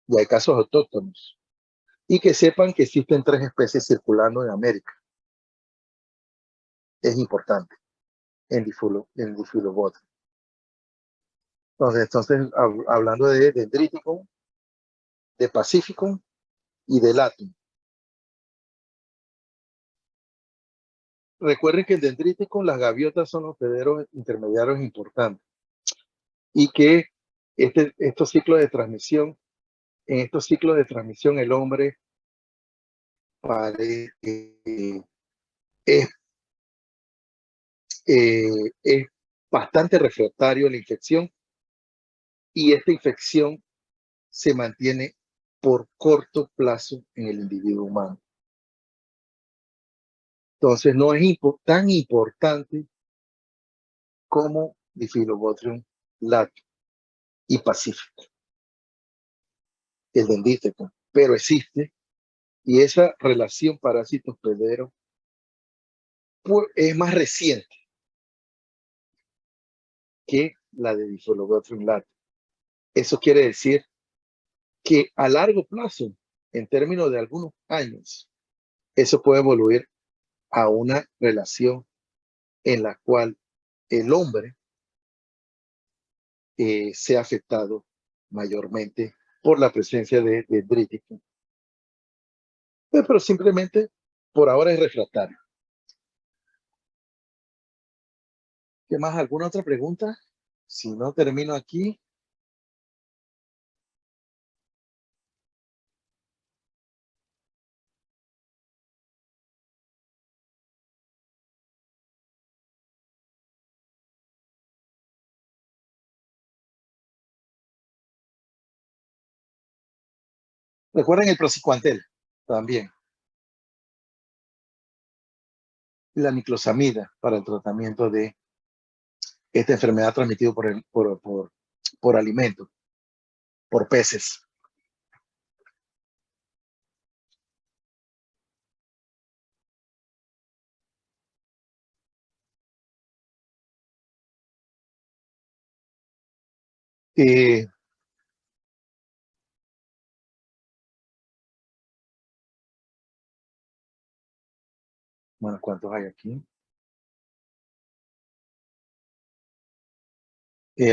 Y hay casos autóctonos. Y que sepan que existen 3 especies circulando en América. Es importante en Diphylobothra. Entonces hablando de Dendriticum, de Pacificum y de Latum. Recuerden que el Dendriticum, las gaviotas son los hospederos intermediarios importantes y que estos ciclos de transmisión, en estos ciclos de transmisión el hombre es, es bastante refractario a la infección y esta infección se mantiene por corto plazo en el individuo humano. Entonces no es tan importante como Diphylobothrium latum y pacífico, el Dendriticum, pero existe y esa relación parásito-hospedero pues, es más reciente que la de Diphylobothrium latum. Eso quiere decir que a largo plazo, en términos de algunos años, eso puede evoluir a una relación en la cual el hombre sea afectado mayormente por la presencia de Dendriticum. Pero simplemente por ahora es refractario. ¿Qué más? ¿Alguna otra pregunta? Si no, termino aquí. Recuerden el Prosecuantel también. Y la niclosamida para el tratamiento de esta enfermedad transmitida por alimento, por peces. Bueno, ¿cuántos hay aquí?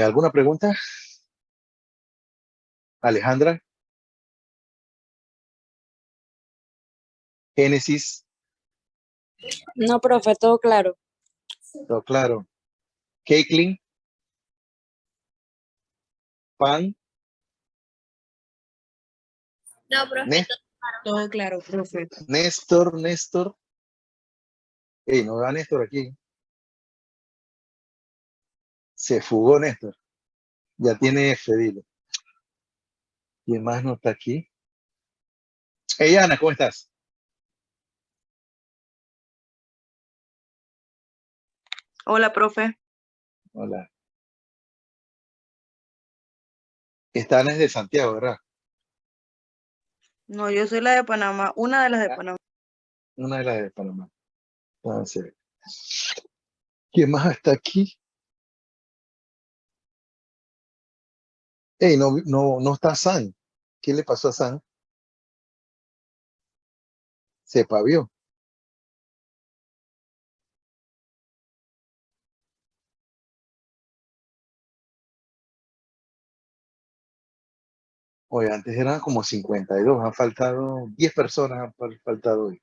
¿Alguna pregunta? Alejandra. Génesis. No, profe, todo claro. Todo claro. Caitlin. Pan. No, profe, Né- Todo claro, profe. Néstor. Ey, no va Néstor aquí. Se fugó Néstor. Ya tiene F, dile. ¿Quién más no está aquí? Hey, Ana, ¿cómo estás? Hola, profe. Hola. Esta Ana es de Santiago, ¿verdad? No, yo soy la de Panamá, una de las de Panamá. Una de las de Panamá. Entonces, ¿quién más está aquí? Hey, no está San. ¿Qué le pasó a San? Se pavió. Oye, antes eran como 52, han faltado 10 personas, han faltado hoy.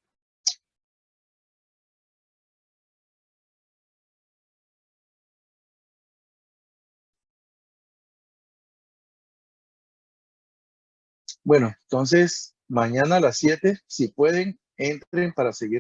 Bueno, entonces mañana a las 7, si pueden, entren para seguir